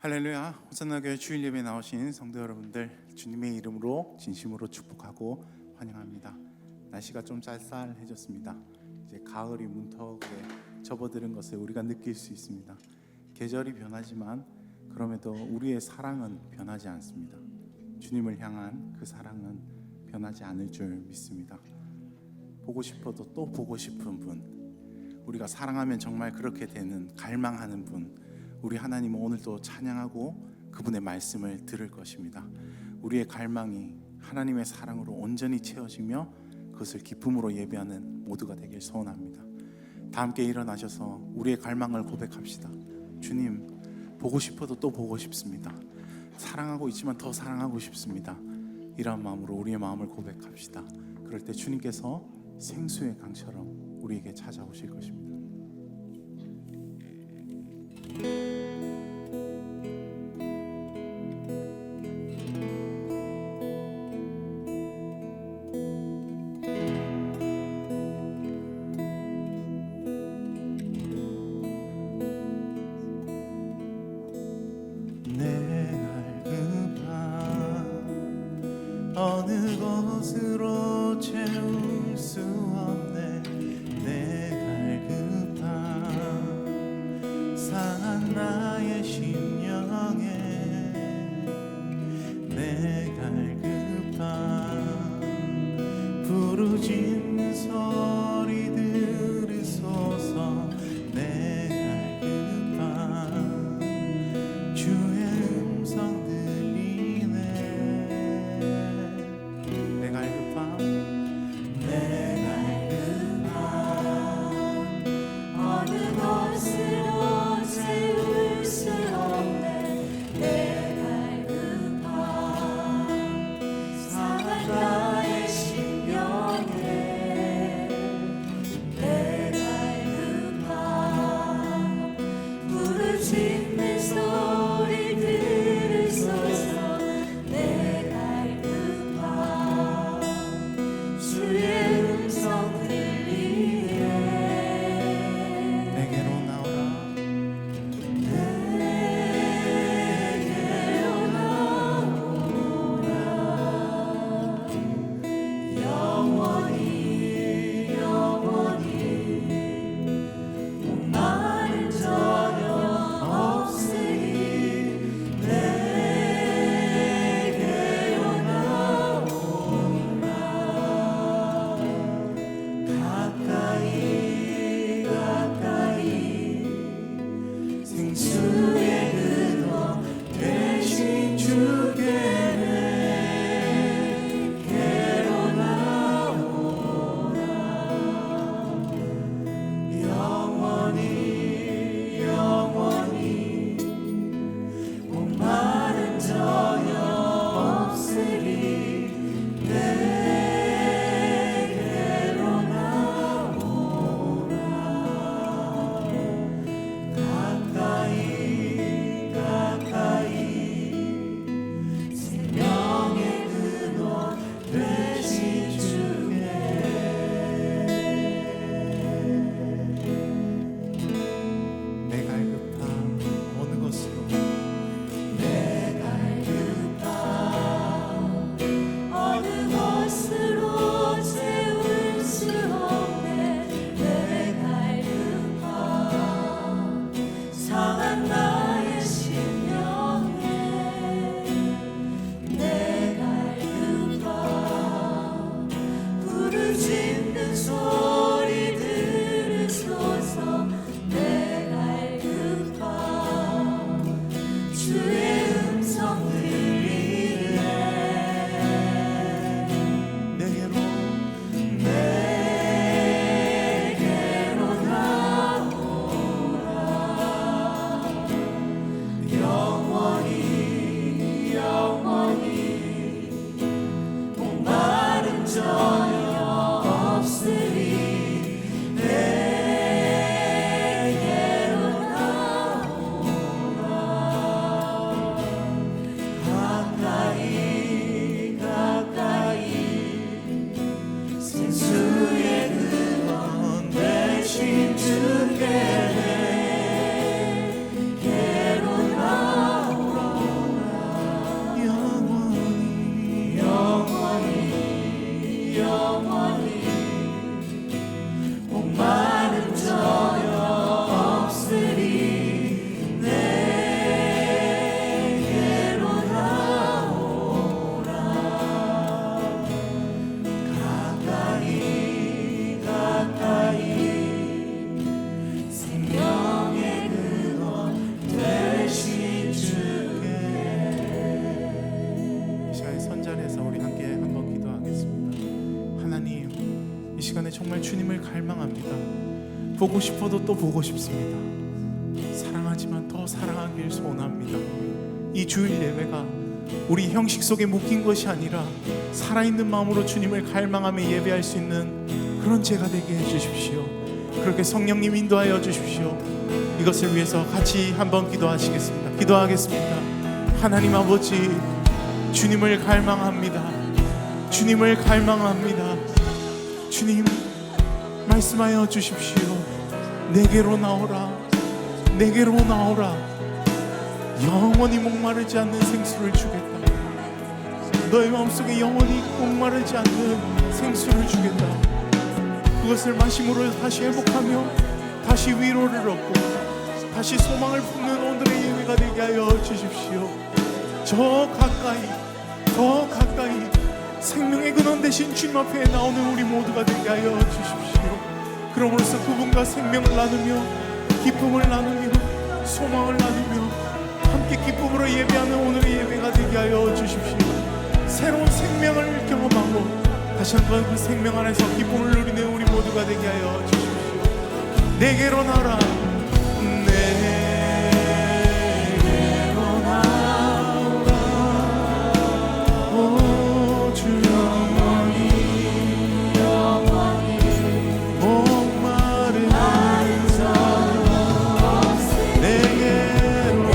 할렐루야. 호산나 교회 주일 예배에 나오신 성도 여러분들, 주님의 이름으로 진심으로 축복하고 환영합니다. 날씨가 좀 쌀쌀해졌습니다. 이제 가을이 문턱에 접어드는 것을 우리가 느낄 수 있습니다. 계절이 변하지만 그럼에도 우리의 사랑은 변하지 않습니다. 주님을 향한 그 사랑은 변하지 않을 줄 믿습니다. 보고 싶어도 또 보고 싶은 분, 우리가 사랑하면 정말 그렇게 되는, 갈망하는 분, 우리 하나님은 오늘도 찬양하고 그분의 말씀을 들을 것입니다. 우리의 갈망이 하나님의 사랑으로 온전히 채워지며 그것을 기쁨으로 예배하는 모두가 되길 소원합니다. 다 함께 일어나셔서 우리의 갈망을 고백합시다. 주님, 보고 싶어도 또 보고 싶습니다. 사랑하고 있지만 더 사랑하고 싶습니다. 이런 마음으로 우리의 마음을 고백합시다. 그럴 때 주님께서 생수의 강처럼 우리에게 찾아오실 것입니다. 어느 곳으로 채울 수 없네. 내 갈급함 상한 나의 심령에 내 갈급함 부르짖는 소리 들으소서. 내 갈급함 주의 음성 들리네. 내 갈급함 갈망합니다. 보고 싶어도 또 보고 싶습니다. 사랑하지만 더 사랑하길 소원합니다. 이 주일 예배가 우리 형식 속에 묶인 것이 아니라 살아있는 마음으로 주님을 갈망하며 예배할 수 있는 그런 제가 되게 해주십시오. 그렇게 성령님 인도하여 주십시오. 이것을 위해서 같이 한번 기도하시겠습니다. 기도하겠습니다. 하나님 아버지, 주님을 갈망합니다. 주님을 갈망합니다. 주님, 말씀하여 주십시오. 내게로 나오라, 내게로 나오라. 영원히 목마르지 않는 생수를 주겠다. 너의 마음속에 영원히 목마르지 않는 생수를 주겠다. 그것을 마심으로 다시 회복하며 다시 위로를 얻고 다시 소망을 품는 오늘의 예배가 되게 하여 주십시오. 저 가까이, 더 가까이 생명의 근원 되신 주님 앞에 나오는 우리 모두가 되게 하여 주십시오. 그러므로서 그분과 생명을 나누며 기쁨을 나누며 소망을 나누며 함께 기쁨으로 예배하는 오늘의 예배가 되게 하여 주십시오. 새로운 생명을 경험하고 다시 한번 그 생명 안에서 기쁨을 누리는 우리 모두가 되게 하여 주십시오. 내게로 나라, 내게로 나오라. 오 주 영원히 목마른 내게로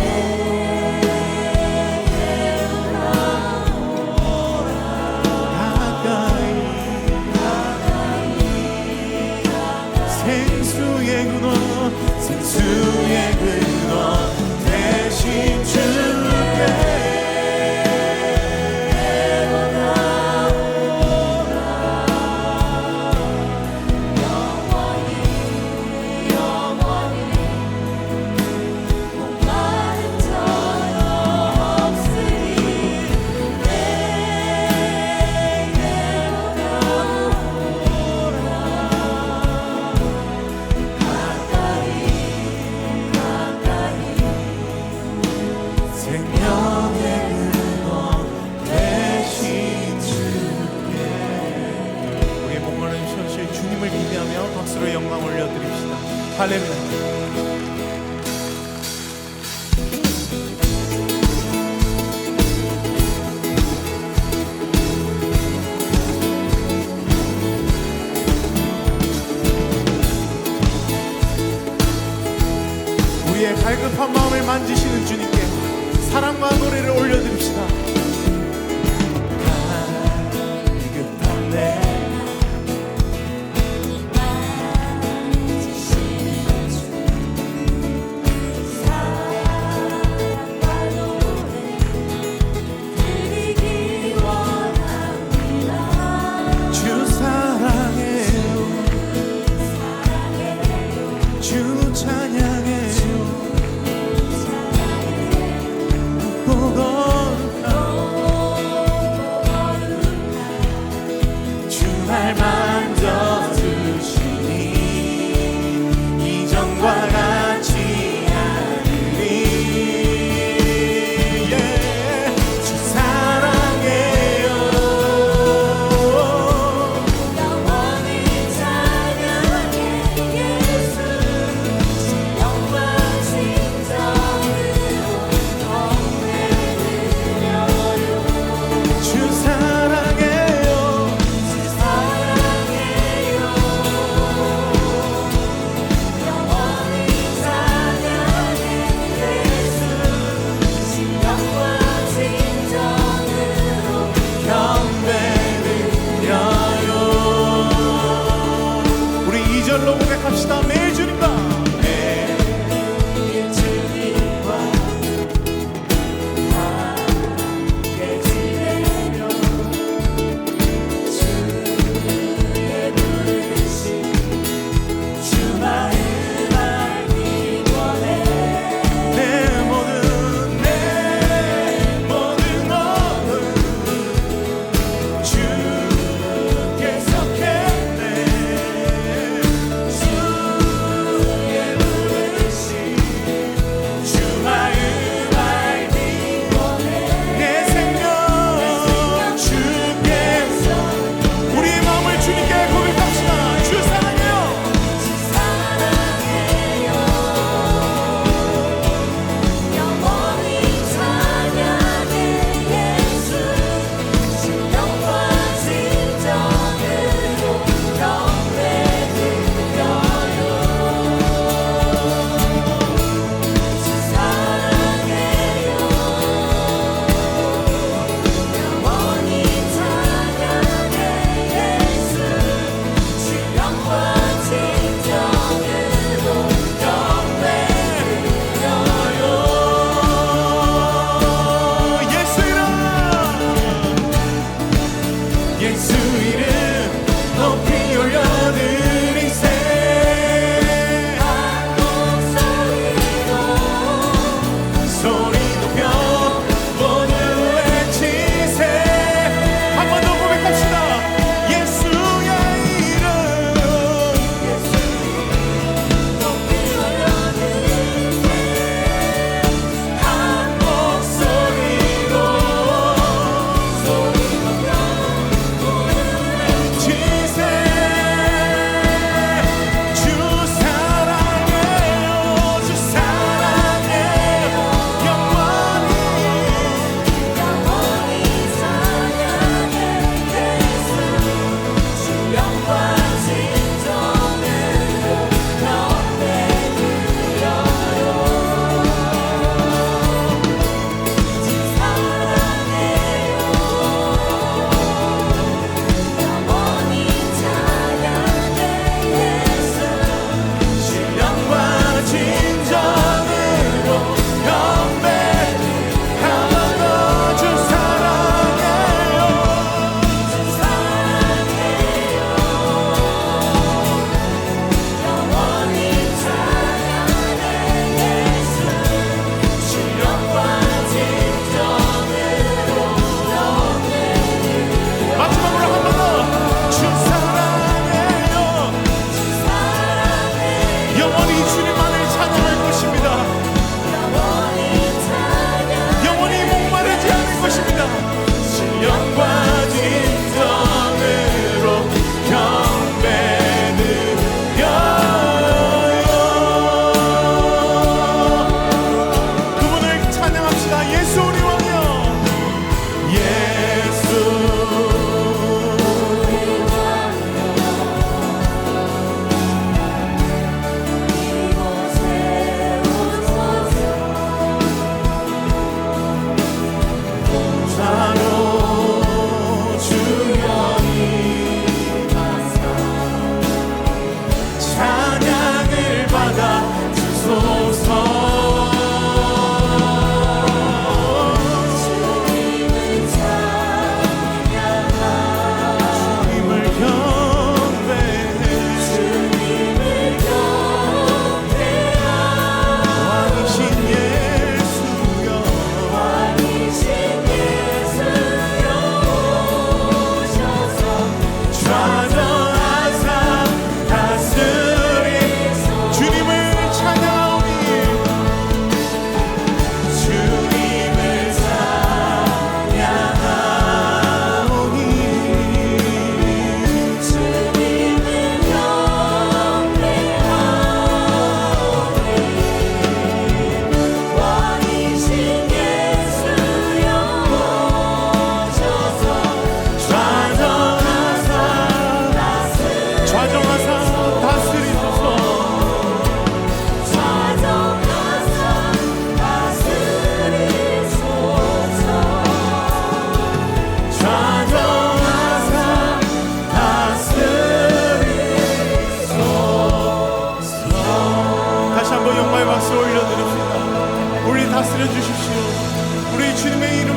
생수의 근원, 생수의 근원 대신 주께 박수로 영광 올려드립시다. 할렐루야. 우리의 갈급한 마음을 만지시는 주님께 사랑과 노래를 올려드립시다. 갈급한 내 찬양해요. 보고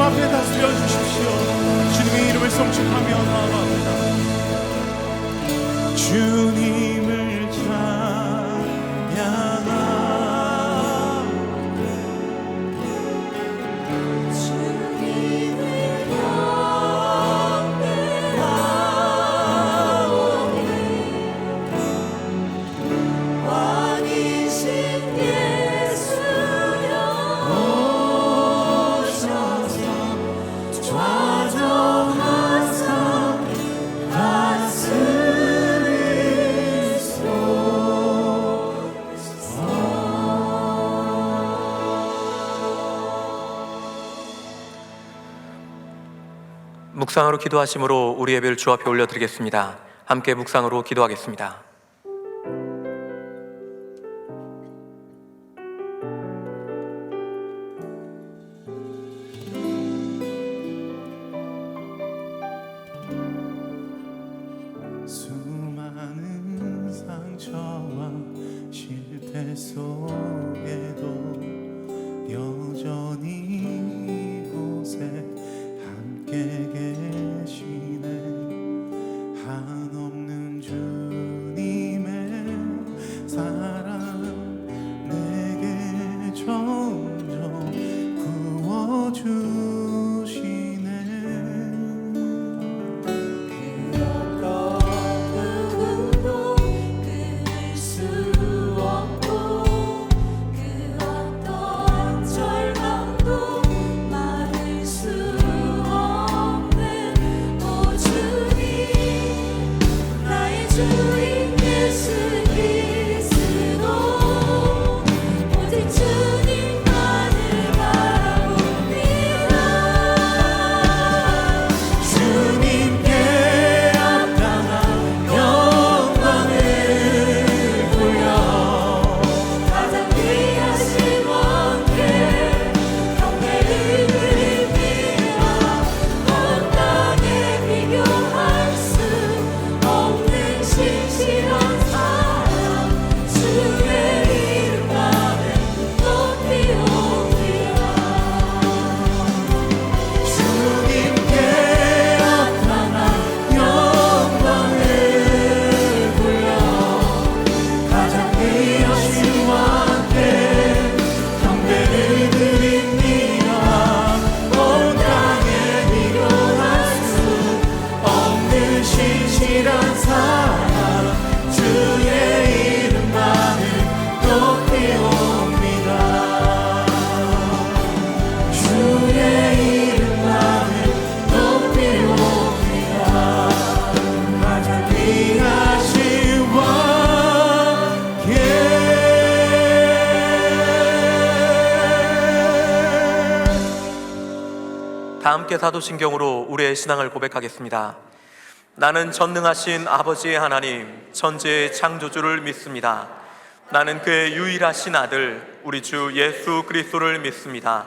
앞에 다스려 주십시오. 주님의 이름을 송축하며 나아갑니다. 주님을 찬양하오. 주님을 경배하오니 왕이신 예수여 오셔서 좌정하사 묵상으로 기도하심으로 우리 예배를 주 앞에 올려드리겠습니다. 함께 묵상으로 기도하겠습니다. 수많은 상처와 실패 속에도 여전히 이곳에 함께 계시네. 한없는 주님의 사랑 내게 점점 부어주시네. 누구도 끊을 수 없고 그 어떤 절망도 막을 수 없는 오 주님 나의 주인 예수 그리스도 오직 주님만을 바라봅니다. 주님께 합당한 영광을 돌려 가장 귀하신 왕께 경배를 드립니다. 온 땅에 비교할 수 없는 신실한 사랑 주의 이름만을 높이 옵니다. 주님께 합당한 영광을 돌려 가장 귀하신 왕께 경배를 드립니다. 온 땅에 비교할 수 없는 신실한 사랑 주의 이름만을 높이 옵니다. 주의 이름만을 높이 옵니다. 가장 귀하신 왕께 다 함께 사도신경으로 우리의 신앙을 고백하겠습니다. 나는 전능하신 아버지의 하나님 천지의 창조주를 믿습니다. 나는 그의 유일하신 아들 우리 주 예수 그리스도를 믿습니다.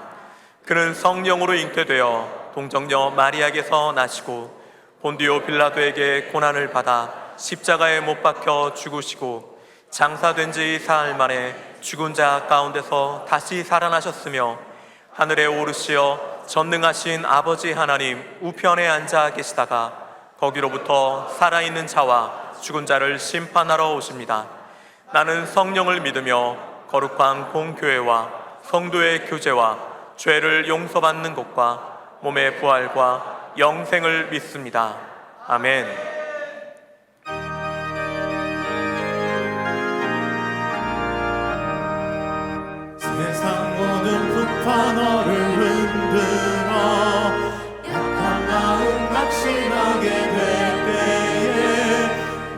그는 성령으로 잉태되어 동정녀 마리아에게서 나시고 본디오 빌라도에게 고난을 받아 십자가에 못 박혀 죽으시고 장사된 지 사흘 만에 죽은 자 가운데서 다시 살아나셨으며 하늘에 오르시어 전능하신 아버지 하나님 우편에 앉아 계시다가 거기로부터 살아있는 자와 죽은 자를 심판하러 오십니다. 나는 성령을 믿으며 거룩한 공교회와 성도의 교제와 죄를 용서받는 것과 몸의 부활과 영생을 믿습니다. 아멘. 세상 모든 북판어를 흔들어 약한 마음 낙심하게 될 때에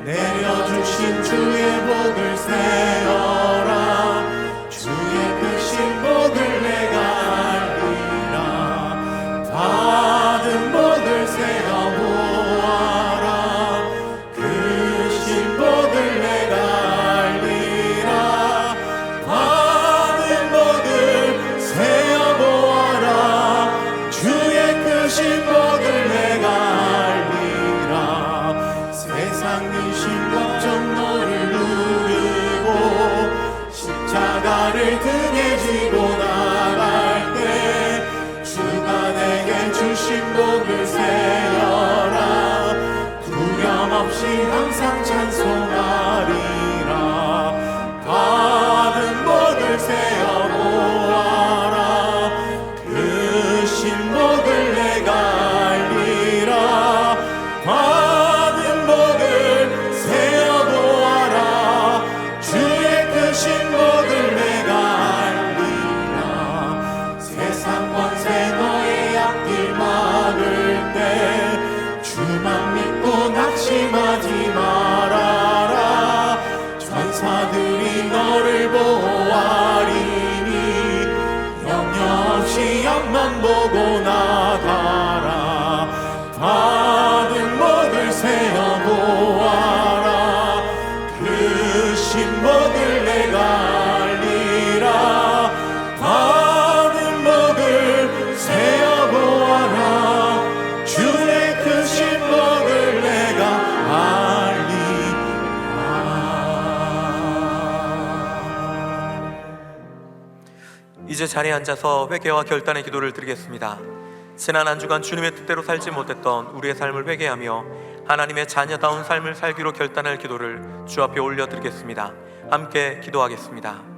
내려주신 주의 복을 세어라. 주의 크신 복을 내가 알리라. 받은 복을 세어 보아라. 크신 복을 내가 알리라. 받은 복을 세어 보아라. 앞만 보고 나가라. 받은 먹을 세어 보아라. 그 신복을 내가 알리라. 받은 먹을 세어 보아라. 주의 그 신복을 내가 알리라. 이제 자리에 앉아서 회개와 결단의 기도를 드리겠습니다. 지난 한 주간 주님의 뜻대로 살지 못했던 우리의 삶을 회개하며 하나님의 자녀다운 삶을 살기로 결단할 기도를 주 앞에 올려드리겠습니다. 함께 기도하겠습니다.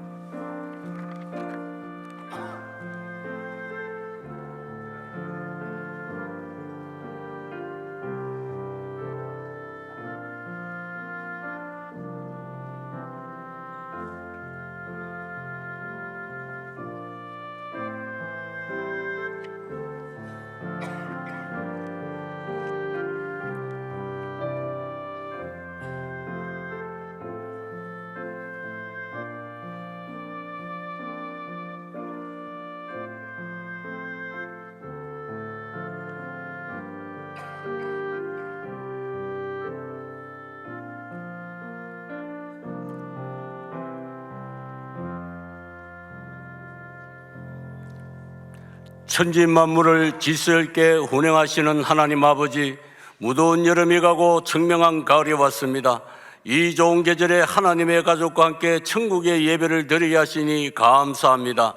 천지 만물을 질서 있게 운행하시는 하나님 아버지, 무더운 여름이 가고 청명한 가을이 왔습니다. 이 좋은 계절에 하나님의 가족과 함께 천국의 예배를 드리게 하시니 감사합니다.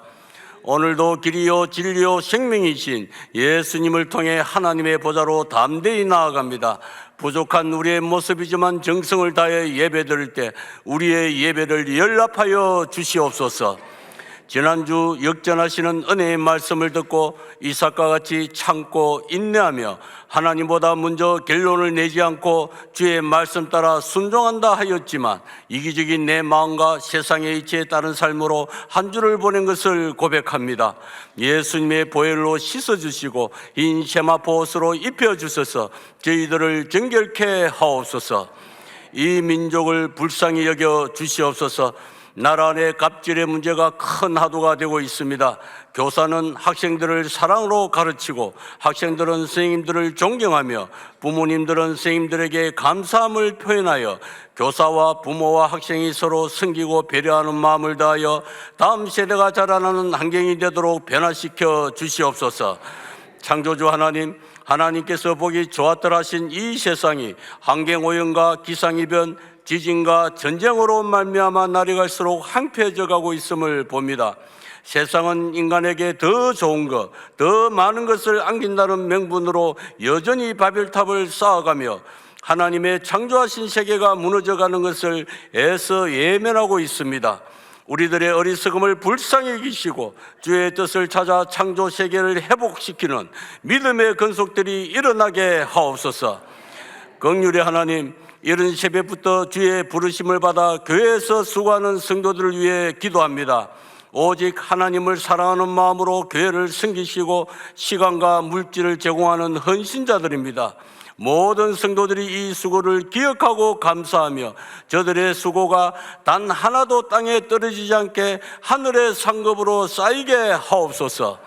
오늘도 길이요 진리요 생명이신 예수님을 통해 하나님의 보좌로 담대히 나아갑니다. 부족한 우리의 모습이지만 정성을 다해 예배 드릴 때 우리의 예배를 연락하여 주시옵소서. 지난주 역전하시는 은혜의 말씀을 듣고 이삭과 같이 참고 인내하며 하나님보다 먼저 결론을 내지 않고 주의 말씀 따라 순종한다 하였지만 이기적인 내 마음과 세상의 이치에 따른 삶으로 한 주를 보낸 것을 고백합니다. 예수님의 보혈로 씻어주시고 흰 세마포 옷으로 입혀주셔서 저희들을 정결케 하옵소서. 이 민족을 불쌍히 여겨 주시옵소서. 나라 내 갑질의 문제가 큰 화두가 되고 있습니다. 교사는 학생들을 사랑으로 가르치고 학생들은 선생님들을 존경하며 부모님들은 선생님들에게 감사함을 표현하여 교사와 부모와 학생이 서로 섬기고 배려하는 마음을 다하여 다음 세대가 자라나는 환경이 되도록 변화시켜 주시옵소서. 창조주 하나님, 하나님께서 보기 좋았더라 하신 이 세상이 환경오염과 기상이변, 지진과 전쟁으로 말미암아 날이 갈수록 황폐해져 가고 있음을 봅니다. 세상은 인간에게 더 좋은 것, 더 많은 것을 안긴다는 명분으로 여전히 바벨탑을 쌓아가며 하나님의 창조하신 세계가 무너져가는 것을 애써 예면하고 있습니다. 우리들의 어리석음을 불쌍히 여기시고 주의 뜻을 찾아 창조 세계를 회복시키는 믿음의 근속들이 일어나게 하옵소서. 긍휼의 하나님, 이른 새벽부터 주의 부르심을 받아 교회에서 수고하는 성도들을 위해 기도합니다. 오직 하나님을 사랑하는 마음으로 교회를 섬기시고 시간과 물질을 제공하는 헌신자들입니다. 모든 성도들이 이 수고를 기억하고 감사하며 저들의 수고가 단 하나도 땅에 떨어지지 않게 하늘의 상급으로 쌓이게 하옵소서.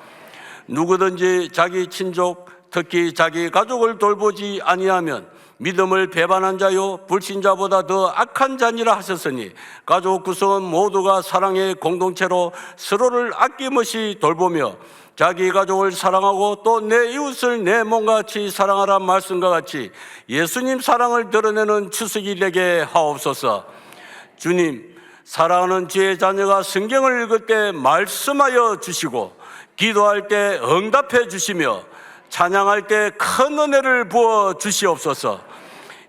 누구든지 자기 친족, 특히 자기 가족을 돌보지 아니하면 믿음을 배반한 자요 불신자보다 더 악한 자니라 하셨으니 가족 구성원 모두가 사랑의 공동체로 서로를 아낌없이 돌보며 자기 가족을 사랑하고 또 내 이웃을 내 몸같이 사랑하라 말씀과 같이 예수님 사랑을 드러내는 추석이 되게 하옵소서. 주님, 사랑하는 주의 자녀가 성경을 읽을 때 말씀하여 주시고 기도할 때 응답해 주시며 찬양할 때 큰 은혜를 부어 주시옵소서.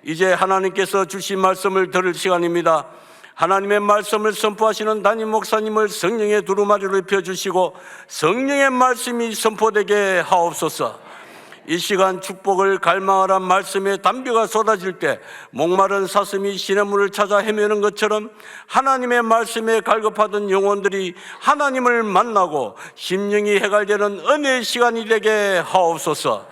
이제 하나님께서 주신 말씀을 들을 시간입니다. 하나님의 말씀을 선포하시는 담임 목사님을 성령의 두루마리로 입혀주시고 성령의 말씀이 선포되게 하옵소서. 이 시간 축복을 갈망하란 말씀의 담비가 쏟아질 때 목마른 사슴이 시냇물을 찾아 헤매는 것처럼 하나님의 말씀에 갈급하던 영혼들이 하나님을 만나고 심령이 해갈되는 은혜의 시간이 되게 하옵소서.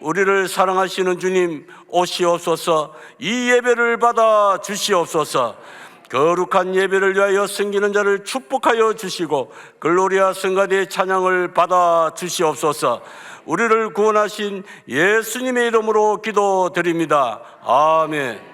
우리를 사랑하시는 주님 오시옵소서. 이 예배를 받아 주시옵소서. 거룩한 예배를 위하여 섬기는 자를 축복하여 주시고 글로리아 성가대의 찬양을 받아 주시옵소서. 우리를 구원하신 예수님의 이름으로 기도드립니다. 아멘.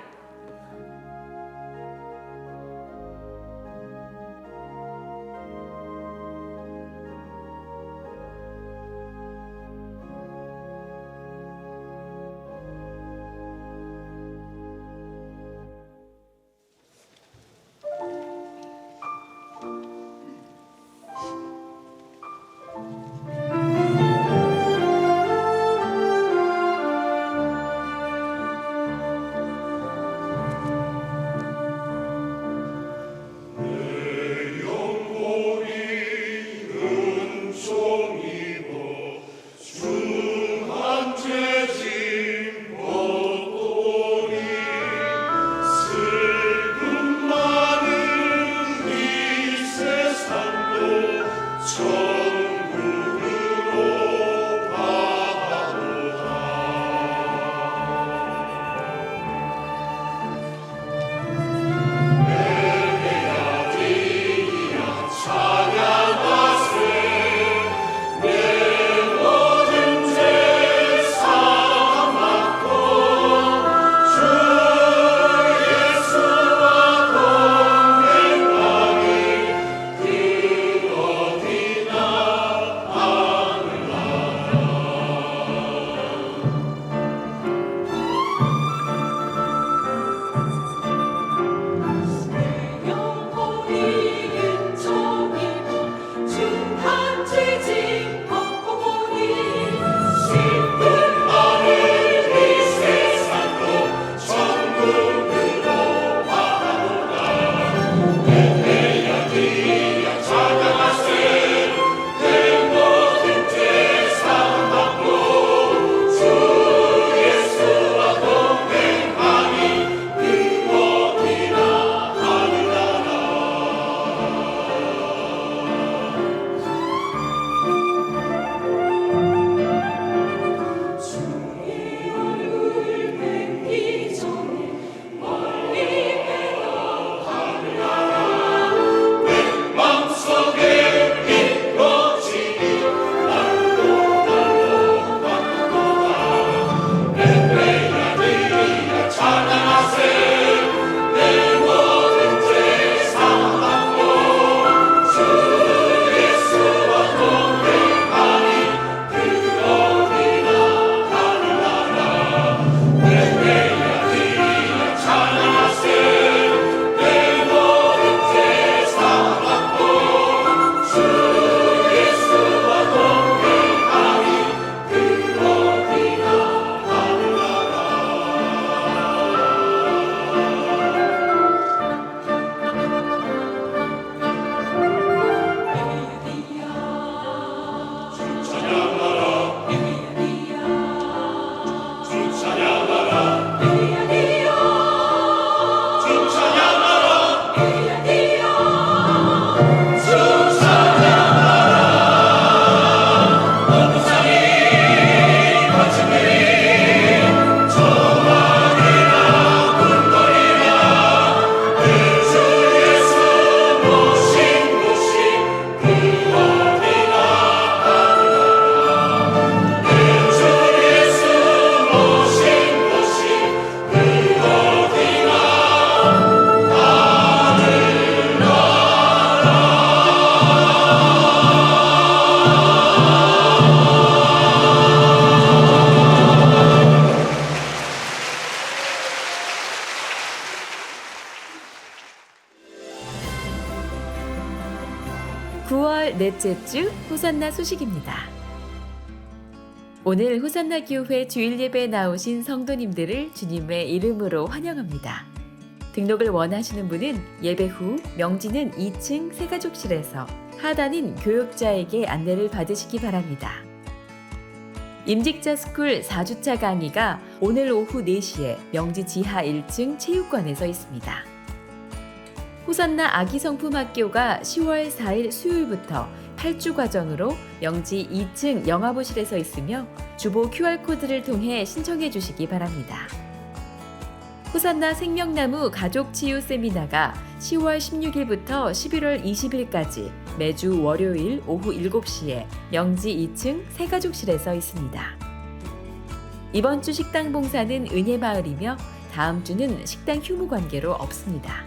넷째 주 호산나 소식입니다. 오늘 호산나 교회 주일 예배에 나오신 성도님들을 주님의 이름으로 환영합니다. 등록을 원하시는 분은 예배 후 명지는 2층 새가족실에서 하단인 교육자에게 안내를 받으시기 바랍니다. 임직자 스쿨 4주차 강의가 오늘 오후 4시에 명지 지하 1층 체육관에서 있습니다. 호산나 아기성품학교가 10월 4일 수요일부터 8주 과정으로 명지 2층 영화부실에서 있으며 주보 QR코드를 통해 신청해 주시기 바랍니다. 호산나 생명나무 가족치유 세미나가 10월 16일부터 11월 20일까지 매주 월요일 오후 7시에 명지 2층 새가족실에서 있습니다. 이번 주 식당 봉사는 은혜마을이며 다음 주는 식당 휴무 관계로 없습니다.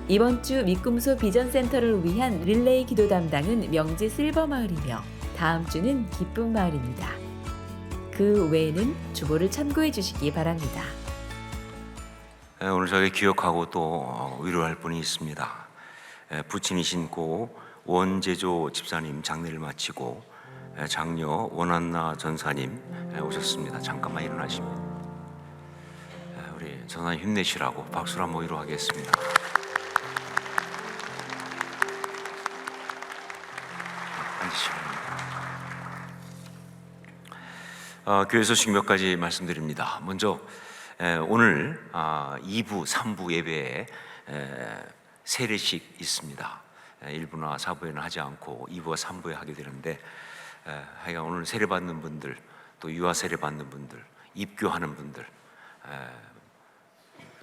이번 주 믿음소 비전센터를 위한 릴레이 기도 담당은 명지 실버마을이며 다음 주는 기쁨마을입니다. 그 외에는 주보를 참고해 주시기 바랍니다. 오늘 저희 기억하고 또 위로할 분이 있습니다. 부친이신 고 원재조 집사님 장례를 마치고 장녀 원한나 전사님 오셨습니다. 잠깐만 일어나시면 우리 전사님 힘내시라고 박수로 한번 위로하겠습니다. 앉으시고 교회 소식 몇 가지 말씀드립니다. 먼저 오늘 2부, 3부 예배에 세례식 있습니다. 1부나 4부에는 하지 않고 2부와 3부에 하게 되는데 하여간 오늘 세례 받는 분들, 또 유아 세례 받는 분들, 입교하는 분들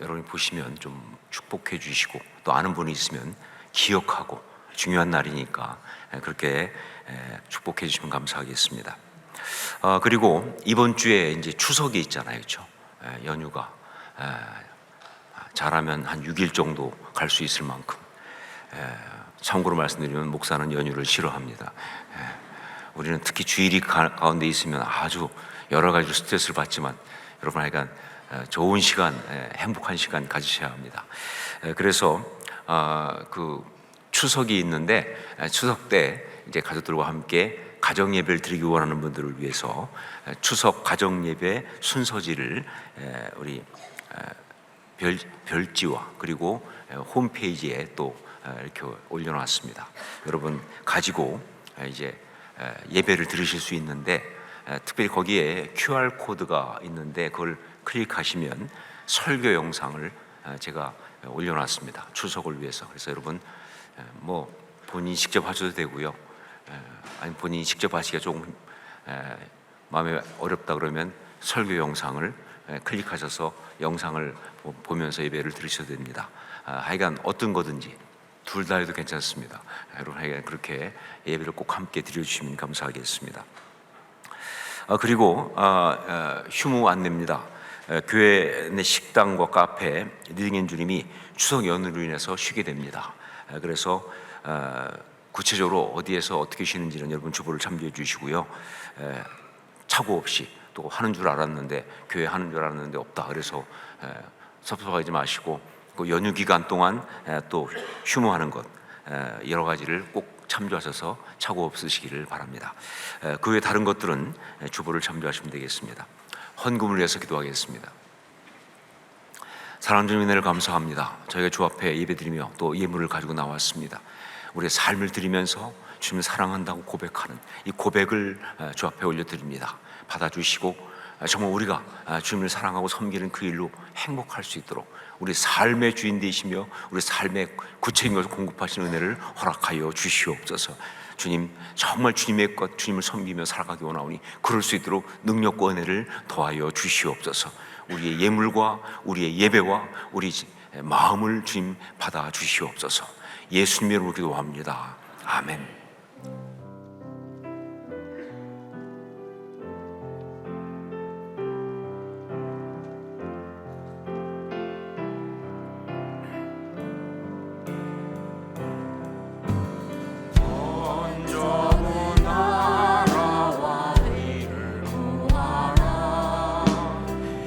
여러분이 보시면 좀 축복해 주시고 또 아는 분이 있으면 기억하고 중요한 날이니까 그렇게 축복해 주시면 감사하겠습니다. 그리고 이번 주에 이제 추석이 있잖아요, 그렇죠? 연휴가 잘하면 한 6일 정도 갈 수 있을 만큼. 참고로 말씀드리면 목사는 연휴를 싫어합니다. 우리는 특히 주일이 가운데 있으면 아주 여러 가지로 스트레스를 받지만 여러분 하여간 좋은 시간, 행복한 시간 가지셔야 합니다. 그래서 그 추석이 있는데 추석 때 이제 가족들과 함께 가정 예배를 드리기 원하는 분들을 위해서 추석 가정 예배 순서지를 우리 별지와 그리고 홈페이지에 또 이렇게 올려놨습니다. 여러분 가지고 이제 예배를 들으실 수 있는데 특별히 거기에 QR 코드가 있는데 그걸 클릭하시면 설교 영상을 제가 올려놨습니다. 추석을 위해서. 그래서 여러분 뭐 본인이 직접 하셔도 되고요. 아니 본인이 직접 하시기가 조금 마음에 어렵다 그러면 설교 영상을 클릭하셔서 영상을 보면서 예배를 들으셔도 됩니다. 하여간 어떤 거든지 둘 다 해도 괜찮습니다. 여러분 하여간 그렇게 예배를 꼭 함께 드려주시면 감사하겠습니다. 그리고 휴무 안내입니다. 교회 내 식당과 카페 리딩앤주님이 추석 연휴로 인해서 쉬게 됩니다. 그래서 구체적으로 어디에서 어떻게 쉬는지는 여러분 주보를 참조해 주시고요. 착오 없이 또 하는 줄 알았는데 교회 하는 줄 알았는데 없다. 그래서 섭섭하지 마시고 그 연휴 기간 동안 또 휴무하는 것 여러 가지를 꼭 참조하셔서 착오 없으시기를 바랍니다. 그 외 다른 것들은 주보를 참조하시면 되겠습니다. 헌금을 위해서 기도하겠습니다. 사랑하는 주님 은혜를 감사합니다. 저희가 주 앞에 예배드리며 또 예물을 가지고 나왔습니다. 우리의 삶을 드리면서 주님을 사랑한다고 고백하는 이 고백을 주 앞에 올려드립니다. 받아주시고 정말 우리가 주님을 사랑하고 섬기는 그 일로 행복할 수 있도록 우리 삶의 주인 되시며 우리 삶의 구체적인 것을 공급하시는 은혜를 허락하여 주시옵소서. 주님 정말 주님의 것 주님을 섬기며 살아가기 원하오니 그럴 수 있도록 능력과 은혜를 더하여 주시옵소서. 우리의 예물과 우리의 예배와 우리 마음을 주님 받아 주시옵소서. 예수님의 이름으로 기도합니다. 아멘.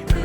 그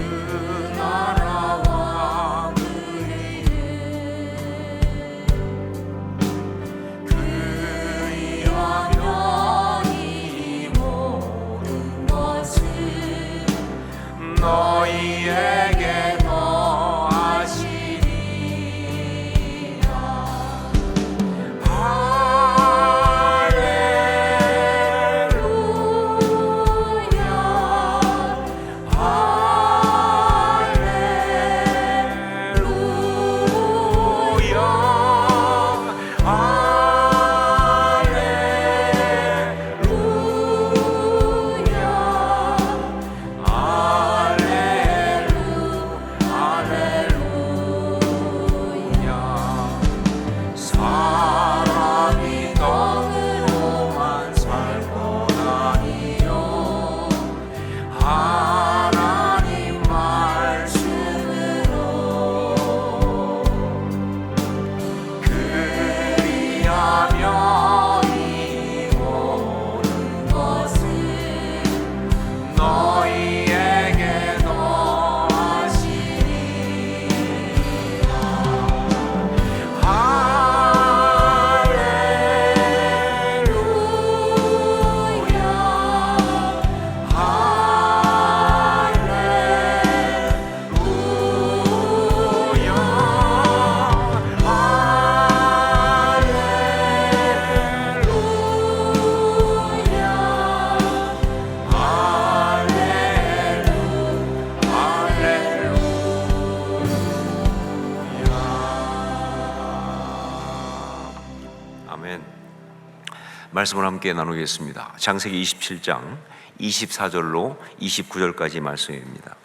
말씀을 함께 나누겠습니다. 창세기 27장 24절로 29절까지 말씀입니다.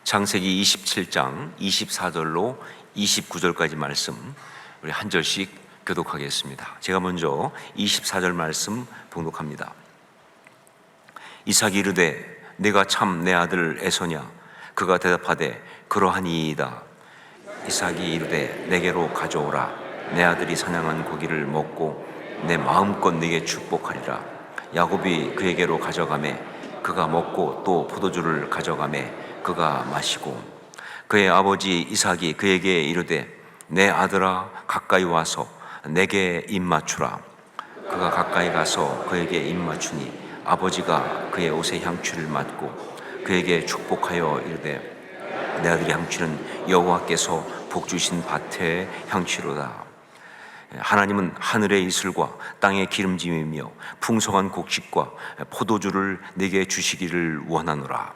창세기 27장 24절로 29절까지 말씀 우리 한 절씩 교독하겠습니다. 제가 먼저 24절 말씀 봉독합니다. 이삭이 이르되 내가 참 내 아들 에서냐? 그가 대답하되 그러하니이다. 이삭이 이르되 내게로 가져오라. 내 아들이 사냥한 고기를 먹고 내 마음껏 네게 축복하리라. 야곱이 그에게로 가져가매 그가 먹고 또 포도주를 가져가매 그가 마시고 그의 아버지 이삭이 그에게 이르되 내 아들아 가까이 와서 내게 입 맞추라. 그가 가까이 가서 그에게 입 맞추니 아버지가 그의 옷에 향취를 맡고 그에게 축복하여 이르되 내 아들의 향취는 여호와께서 복 주신 밭의 향취로다. 하나님은 하늘의 이슬과 땅의 기름짐이며 풍성한 곡식과 포도주를 내게 주시기를 원하노라.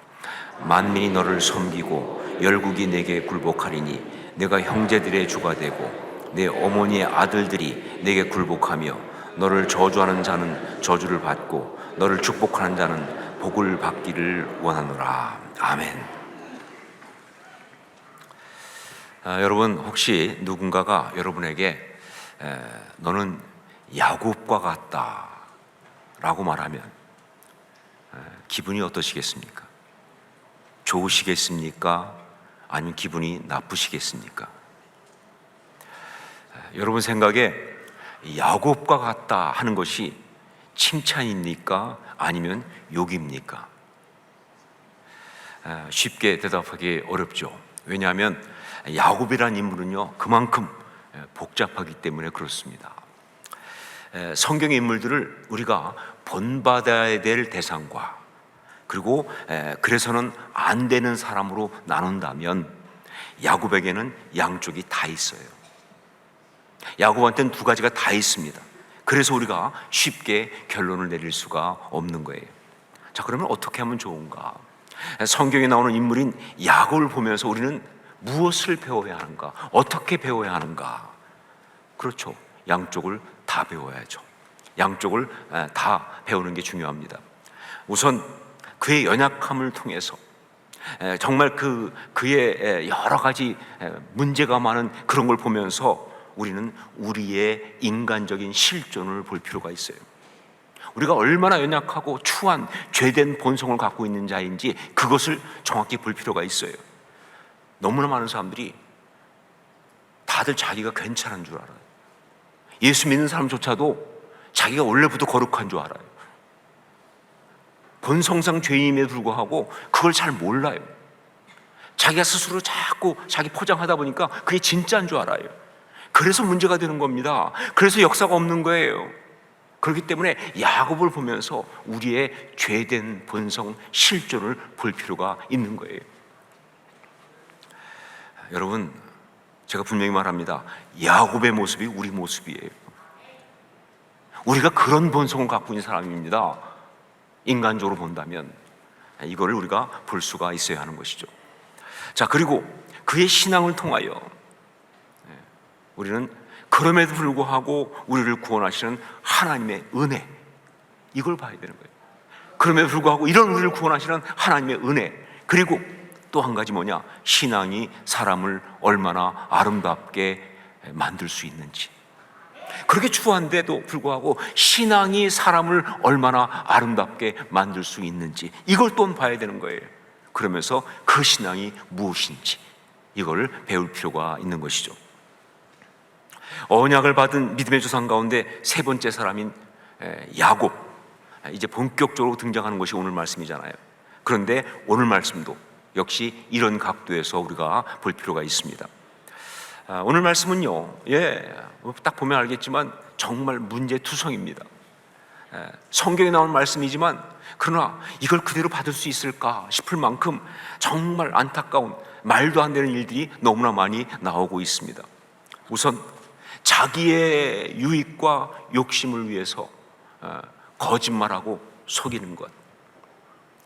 만민이 너를 섬기고 열국이 내게 굴복하리니 내가 형제들의 주가 되고 내 어머니의 아들들이 내게 굴복하며 너를 저주하는 자는 저주를 받고 너를 축복하는 자는 복을 받기를 원하노라. 아멘. 여러분, 혹시 누군가가 여러분에게 너는 야곱과 같다 라고 말하면 기분이 어떠시겠습니까? 좋으시겠습니까? 아니면 기분이 나쁘시겠습니까? 여러분 생각에 야곱과 같다 하는 것이 칭찬입니까? 아니면 욕입니까? 쉽게 대답하기 어렵죠. 왜냐하면 야곱이라는 인물은요 그만큼 복잡하기 때문에 그렇습니다. 성경의 인물들을 우리가 본받아야 될 대상과 그리고 그래서는 안 되는 사람으로 나눈다면 야곱에게는 양쪽이 다 있어요. 야곱한테는 두 가지가 다 있습니다. 그래서 우리가 쉽게 결론을 내릴 수가 없는 거예요. 자, 그러면 어떻게 하면 좋은가? 성경에 나오는 인물인 야곱을 보면서 우리는 무엇을 배워야 하는가? 어떻게 배워야 하는가? 그렇죠. 양쪽을 다 배워야죠. 양쪽을 다 배우는 게 중요합니다. 우선 그의 연약함을 통해서 정말 그의 여러 가지 문제가 많은 그런 걸 보면서 우리는 우리의 인간적인 실존을 볼 필요가 있어요. 우리가 얼마나 연약하고 추한 죄된 본성을 갖고 있는 자인지 그것을 정확히 볼 필요가 있어요. 너무나 많은 사람들이 다들 자기가 괜찮은 줄 알아요. 예수 믿는 사람조차도 자기가 원래부터 거룩한 줄 알아요. 본성상 죄인임에도 불구하고 그걸 잘 몰라요. 자기가 스스로 자꾸 자기 포장하다 보니까 그게 진짜인 줄 알아요. 그래서 문제가 되는 겁니다. 그래서 역사가 없는 거예요. 그렇기 때문에 야곱을 보면서 우리의 죄된 본성 실존을 볼 필요가 있는 거예요. 여러분, 제가 분명히 말합니다. 야곱의 모습이 우리 모습이에요. 우리가 그런 본성을 갖고 있는 사람입니다. 인간적으로 본다면 이거를 우리가 볼 수가 있어야 하는 것이죠. 자, 그리고 그의 신앙을 통하여 우리는 그럼에도 불구하고 우리를 구원하시는 하나님의 은혜, 이걸 봐야 되는 거예요. 그럼에도 불구하고 이런 우리를 구원하시는 하나님의 은혜, 그리고 또 한 가지 뭐냐? 신앙이 사람을 얼마나 아름답게 만들 수 있는지. 그렇게 추한데도 불구하고 신앙이 사람을 얼마나 아름답게 만들 수 있는지, 이걸 또 봐야 되는 거예요. 그러면서 그 신앙이 무엇인지 이걸 배울 필요가 있는 것이죠. 언약을 받은 믿음의 조상 가운데 세 번째 사람인 야곱, 이제 본격적으로 등장하는 것이 오늘 말씀이잖아요. 그런데 오늘 말씀도 역시 이런 각도에서 우리가 볼 필요가 있습니다. 오늘 말씀은요, 딱 보면 알겠지만 정말 문제투성입니다. 성경에 나오는 말씀이지만 그러나 이걸 그대로 받을 수 있을까 싶을 만큼 정말 안타까운 말도 안 되는 일들이 너무나 많이 나오고 있습니다. 우선 자기의 유익과 욕심을 위해서 거짓말하고 속이는 것,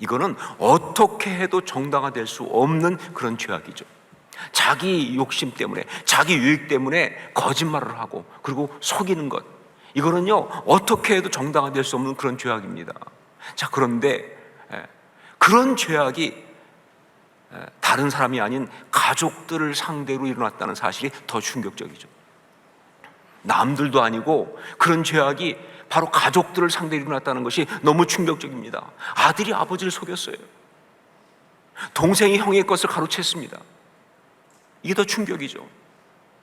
이거는 어떻게 해도 정당화될 수 없는 그런 죄악이죠. 자기 욕심 때문에, 자기 유익 때문에 거짓말을 하고 그리고 속이는 것, 이거는요 어떻게 해도 정당화될 수 없는 그런 죄악입니다. 자, 그런데 그런 죄악이 다른 사람이 아닌 가족들을 상대로 일어났다는 사실이 더 충격적이죠. 남들도 아니고 그런 죄악이 바로 가족들을 상대로 일어났다는 것이 너무 충격적입니다. 아들이 아버지를 속였어요. 동생이 형의 것을 가로챘습니다. 이게 더 충격이죠.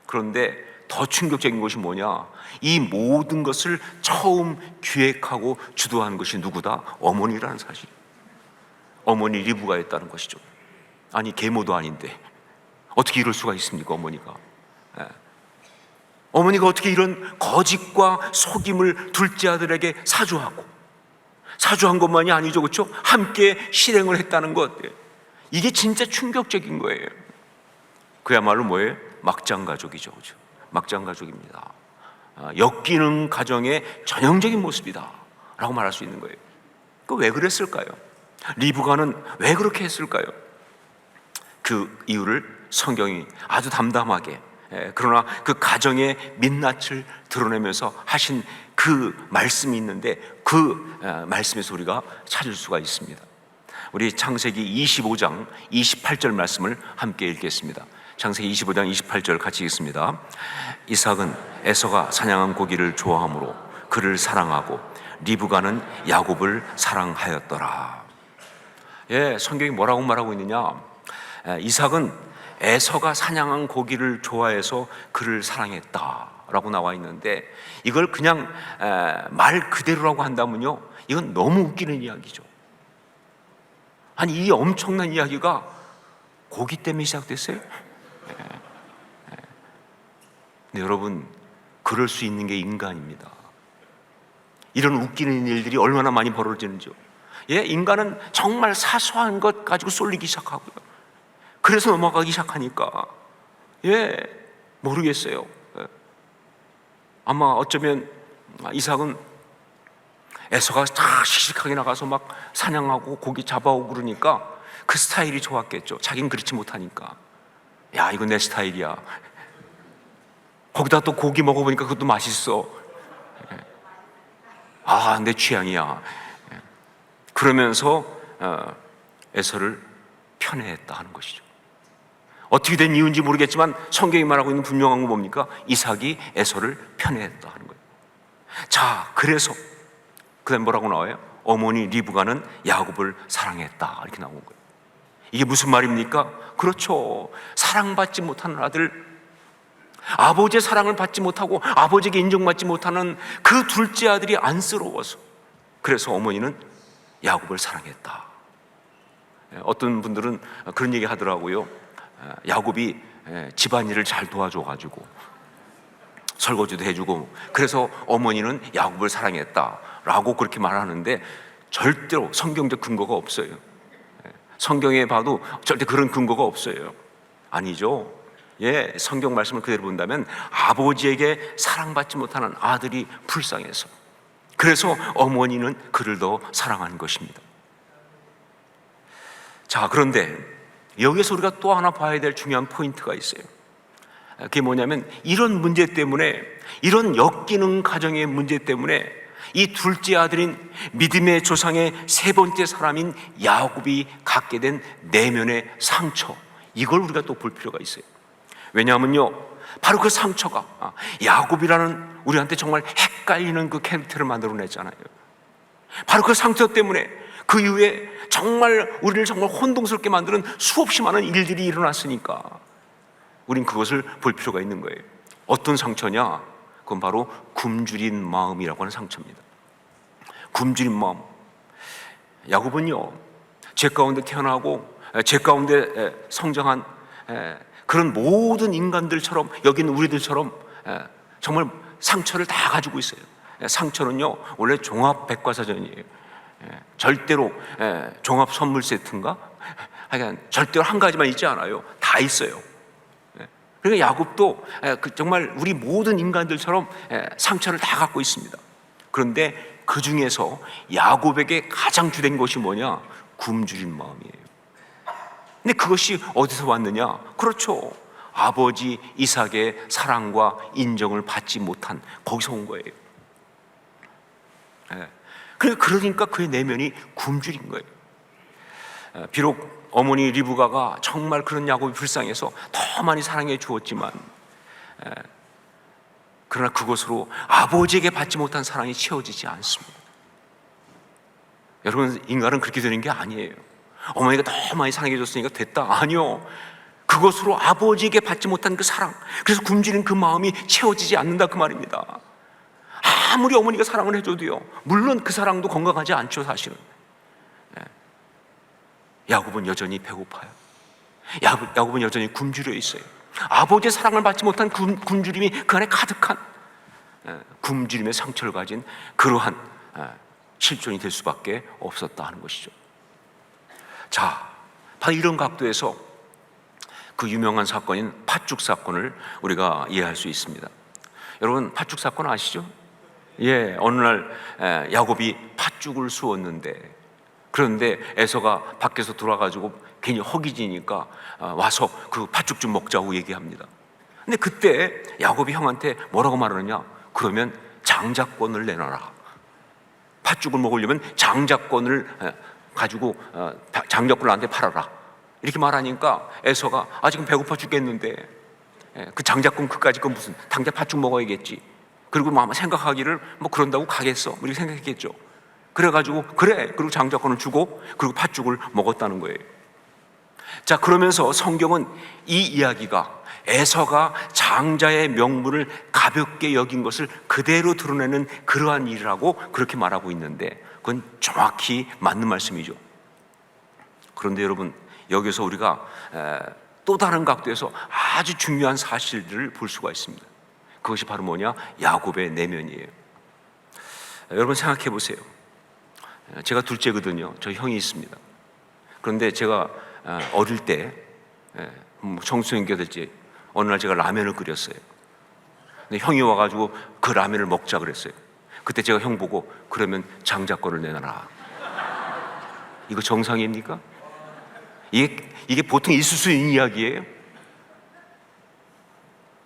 그런데 더 충격적인 것이 뭐냐? 이 모든 것을 처음 기획하고 주도한 것이 누구다? 어머니라는 사실. 어머니 리브가 했다는 것이죠. 아니, 계모도 아닌데 어떻게 이럴 수가 있습니까? 어머니가 어머니가 어떻게 이런 거짓과 속임을 둘째 아들에게 사주한 것만이 아니죠, 그렇죠? 함께 실행을 했다는 것, 이게 진짜 충격적인 거예요. 그야말로 뭐예요? 막장 가족이죠, 그렇죠? 막장 가족입니다. 엮이는 가정의 전형적인 모습이다라고 말할 수 있는 거예요. 그 왜 그랬을까요? 리브가는 왜 그렇게 했을까요? 그 이유를 성경이 아주 담담하게, 그러나 그 가정의 민낯을 드러내면서 하신 그 말씀이 있는데, 그 말씀에서 우리가 찾을 수가 있습니다. 우리 창세기 25장 28절 말씀을 함께 읽겠습니다. 창세기 25장 28절 같이 읽습니다. 이삭은 에서가 사냥한 고기를 좋아하므로 그를 사랑하고 리브가는 야곱을 사랑하였더라. 성경이 뭐라고 말하고 있느냐? 이삭은 에서가 사냥한 고기를 좋아해서 그를 사랑했다라고 나와 있는데, 이걸 그냥 말 그대로라고 한다면요, 이건 너무 웃기는 이야기죠. 아니, 이 엄청난 이야기가 고기 때문에 시작됐어요? 근데 여러분, 그럴 수 있는 게 인간입니다. 이런 웃기는 일들이 얼마나 많이 벌어지는지요. 인간은 정말 사소한 것 가지고 쏠리기 시작하고요. 그래서 넘어가기 시작하니까 모르겠어요. 아마 어쩌면 이삭은 에서가 다 씩씩하게 나가서 막 사냥하고 고기 잡아오고 그러니까 그 스타일이 좋았겠죠. 자긴 그렇지 못하니까. 야, 이거 내 스타일이야. 거기다 또 고기 먹어보니까 그것도 맛있어. 아, 내 취향이야. 그러면서 에서를 편애했다 하는 것이죠. 어떻게 된 이유인지 모르겠지만 성경이 말하고 있는 분명한 건 뭡니까? 이삭이 에서를 편애했다 하는 거예요. 자, 그래서 그 다음에 뭐라고 나와요? 어머니 리브가는 야곱을 사랑했다, 이렇게 나온 거예요. 이게 무슨 말입니까? 그렇죠. 사랑받지 못하는 아들, 아버지의 사랑을 받지 못하고 아버지에게 인정받지 못하는 그 둘째 아들이 안쓰러워서, 그래서 어머니는 야곱을 사랑했다. 어떤 분들은 그런 얘기 하더라고요. 야곱이 집안일을 잘 도와줘가지고 설거지도 해주고, 그래서 어머니는 야곱을 사랑했다라고 그렇게 말하는데, 절대로 성경적 근거가 없어요. 성경에 봐도 절대 그런 근거가 없어요. 아니죠. 성경 말씀을 그대로 본다면 아버지에게 사랑받지 못하는 아들이 불쌍해서, 그래서 어머니는 그를 더 사랑한 것입니다. 자, 그런데 여기서 우리가 또 하나 봐야 될 중요한 포인트가 있어요. 그게 뭐냐면, 이런 문제 때문에, 이런 엮이는 가정의 문제 때문에 이 둘째 아들인 믿음의 조상의 세 번째 사람인 야곱이 갖게 된 내면의 상처, 이걸 우리가 또 볼 필요가 있어요. 왜냐하면요, 바로 그 상처가 야곱이라는 우리한테 정말 헷갈리는 그 캐릭터를 만들어냈잖아요. 바로 그 상처 때문에 그 이후에 정말 우리를 정말 혼동스럽게 만드는 수없이 많은 일들이 일어났으니까 우린 그것을 볼 필요가 있는 거예요. 어떤 상처냐? 그건 바로 굶주린 마음이라고 하는 상처입니다. 굶주린 마음. 야곱은요, 죄 가운데 태어나고 죄 가운데 성장한 그런 모든 인간들처럼, 여기 있는 우리들처럼 정말 상처를 다 가지고 있어요. 상처는요, 원래 종합 백과사전이에요. 절대로 종합 선물 세트인가? 하여간 절대로 한 가지만 있지 않아요. 다 있어요. 그러니까 야곱도 정말 우리 모든 인간들처럼 상처를 다 갖고 있습니다. 그런데 그 중에서 야곱에게 가장 주된 것이 뭐냐? 굶주린 마음이에요. 근데 그것이 어디서 왔느냐? 그렇죠. 아버지 이삭의 사랑과 인정을 받지 못한 거기서 온 거예요. 그러니까 그의 내면이 굶주린 거예요. 비록 어머니 리브가가 정말 그런 야곱이 불쌍해서 더 많이 사랑해 주었지만, 그러나 그것으로 아버지에게 받지 못한 사랑이 채워지지 않습니다. 여러분, 인간은 그렇게 되는 게 아니에요. 어머니가 더 많이 사랑해 줬으니까 됐다. 아니요. 그것으로 아버지에게 받지 못한 그 사랑, 그래서 굶주린 그 마음이 채워지지 않는다 그 말입니다. 아무리 어머니가 사랑을 해줘도요, 물론 그 사랑도 건강하지 않죠. 사실은 야곱은 여전히 배고파요. 야곱은 여전히 굶주려 있어요. 아버지의 사랑을 받지 못한 굶주림이 그 안에 가득한 굶주림의 상처를 가진 그러한 실존이 될 수밖에 없었다 하는 것이죠. 자, 바로 이런 각도에서 그 유명한 사건인 팥죽 사건을 우리가 이해할 수 있습니다. 여러분, 팥죽 사건 아시죠? 예, 어느 날 야곱이 팥죽을 쑤었는데, 그런데 에서가 밖에서 돌아가지고 괜히 허기지니까 와서 그 팥죽 좀 먹자고 얘기합니다. 근데 그때 야곱이 형한테 뭐라고 말하느냐? 그러면 장자권을 내놔라. 팥죽을 먹으려면 장자권을 가지고 장자권을 나한테 팔아라. 이렇게 말하니까 에서가 지금 배고파 죽겠는데 그 장자권 그까짓 건 무슨, 당장 팥죽 먹어야겠지. 그리고 아마 생각하기를 뭐 그런다고 가겠어, 이렇게 생각했겠죠. 그래가지고 그래, 그리고 장자권을 주고 그리고 팥죽을 먹었다는 거예요. 자, 그러면서 성경은 이 이야기가 에서가 장자의 명분을 가볍게 여긴 것을 그대로 드러내는 그러한 일이라고 그렇게 말하고 있는데, 그건 정확히 맞는 말씀이죠. 그런데 여러분, 여기서 우리가 또 다른 각도에서 아주 중요한 사실들을 볼 수가 있습니다. 그것이 바로 뭐냐? 야곱의 내면이에요. 여러분 생각해 보세요. 제가 둘째거든요. 저 형이 있습니다. 그런데 제가 어릴 때 청소년기가 될지 어느 날 제가 라면을 끓였어요. 근데 형이 와가지고 그 라면을 먹자 그랬어요. 그때 제가 형 보고 그러면 장자권을 내놔라. 이거 정상입니까? 이게 보통 있을 수 있는 이야기예요?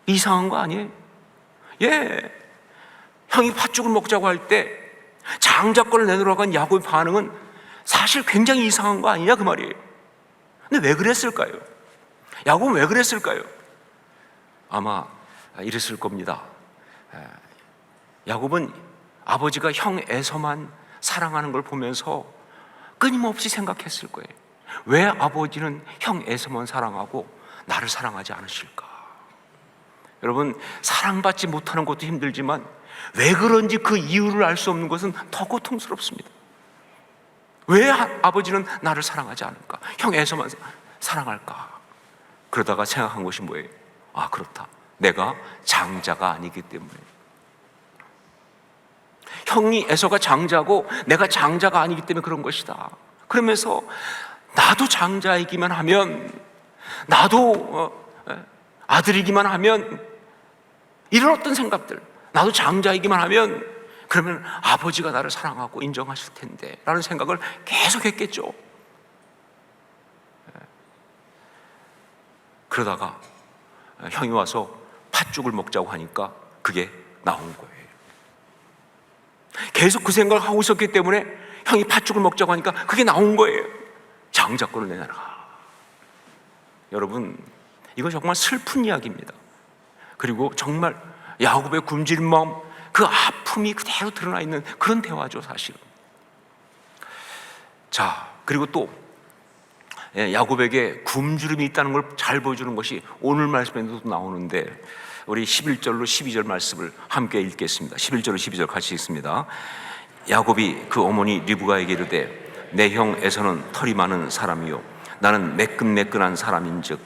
이상한 거 아니에요? 예, 형이 팥죽을 먹자고 할 때 장자권을 내놓으라고 한 야곱의 반응은 사실 굉장히 이상한 거 아니냐 그 말이에요. 근데 왜 그랬을까요? 야곱은 왜 그랬을까요? 아마 이랬을 겁니다. 야곱은 아버지가 형 에서만 사랑하는 걸 보면서 끊임없이 생각했을 거예요. 왜 아버지는 형 에서만 사랑하고 나를 사랑하지 않으실까? 여러분, 사랑받지 못하는 것도 힘들지만 왜 그런지 그 이유를 알 수 없는 것은 더 고통스럽습니다. 왜 아버지는 나를 사랑하지 않을까? 형 에서만 사랑할까? 그러다가 생각한 것이 뭐예요? 그렇다. 내가 장자가 아니기 때문에. 형이 에서가 장자고 내가 장자가 아니기 때문에 그런 것이다. 그러면서 나도 장자이기만 하면, 나도 아들이기만 하면, 이런 어떤 생각들, 나도 장자이기만 하면 그러면 아버지가 나를 사랑하고 인정하실 텐데 라는 생각을 계속 했겠죠. 그러다가 형이 와서 팥죽을 먹자고 하니까 그게 나온 거예요. 계속 그 생각을 하고 있었기 때문에 형이 팥죽을 먹자고 하니까 그게 나온 거예요. 장자권을 내놔라. 여러분, 이거 정말 슬픈 이야기입니다. 그리고 정말 야곱의 굶주린 마음, 그 아픔이 그대로 드러나 있는 그런 대화죠, 사실은. 자, 그리고 또 야곱에게 굶주림이 있다는 걸 잘 보여주는 것이 오늘 말씀에도 나오는데, 우리 11절로 12절 말씀을 함께 읽겠습니다. 11절로 12절 같이 읽습니다. 야곱이 그 어머니 리브가에게 이르되 내 형 에서는 털이 많은 사람이요 나는 매끈매끈한 사람인즉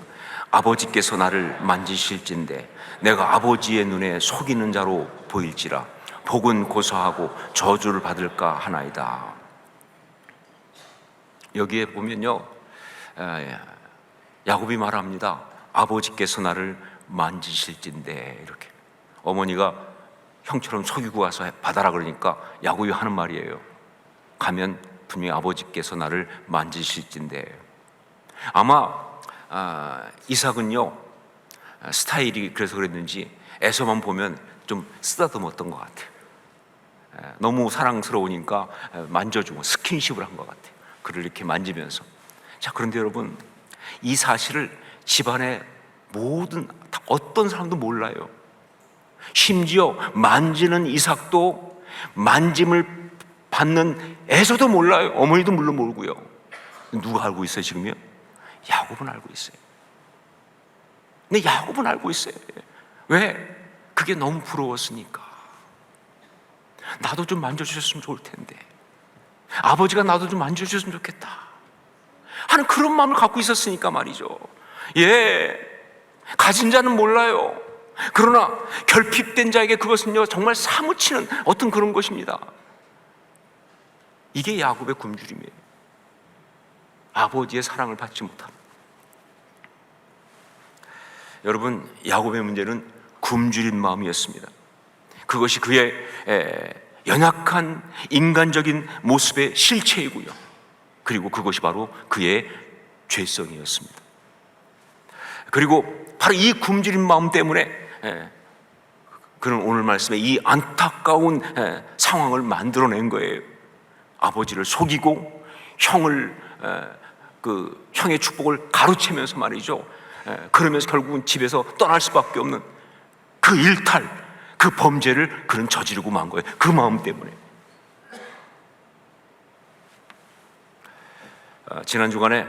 아버지께서 나를 만지실진데 내가 아버지의 눈에 속이는 자로 보일지라 복은 고사하고 저주를 받을까 하나이다. 여기에 보면요, 야곱이 말합니다. 아버지께서 나를 만지실진데, 이렇게. 어머니가 형처럼 속이고 와서 받아라 그러니까 야곱이 하는 말이에요. 가면 분명히 아버지께서 나를 만지실진데. 아마 이삭은요, 스타일이 그래서 그랬는지 에서만 보면 좀 쓰다듬었던 것 같아요. 너무 사랑스러우니까 만져주고 스킨십을 한 것 같아요. 그를 이렇게 만지면서. 자, 그런데 여러분, 이 사실을 집안의 모든 어떤 사람도 몰라요. 심지어 만지는 이삭도 만짐을 받는 에서도 몰라요. 어머니도 물론 모르고요. 누가 알고 있어요 지금요? 야곱은 알고 있어요. 근데 야곱은 알고 있어요. 왜? 그게 너무 부러웠으니까. 나도 좀 만져주셨으면 좋을 텐데, 아버지가 나도 좀 만져주셨으면 좋겠다 하는 그런 마음을 갖고 있었으니까 말이죠. 가진 자는 몰라요. 그러나 결핍된 자에게 그것은요, 정말 사무치는 어떤 그런 것입니다. 이게 야곱의 굶주림이에요. 아버지의 사랑을 받지 못함. 여러분, 야곱의 문제는 굶주린 마음이었습니다. 그것이 그의 연약한 인간적인 모습의 실체이고요, 그리고 그것이 바로 그의 죄성이었습니다. 그리고 바로 이 굶주린 마음 때문에 그는 오늘 말씀에 이 안타까운 상황을 만들어낸 거예요. 아버지를 속이고 형의 축복을 가로채면서 말이죠. 그러면서 결국은 집에서 떠날 수밖에 없는 그 일탈, 그 범죄를 그는 저지르고 만 거예요. 그 마음 때문에. 지난 주간에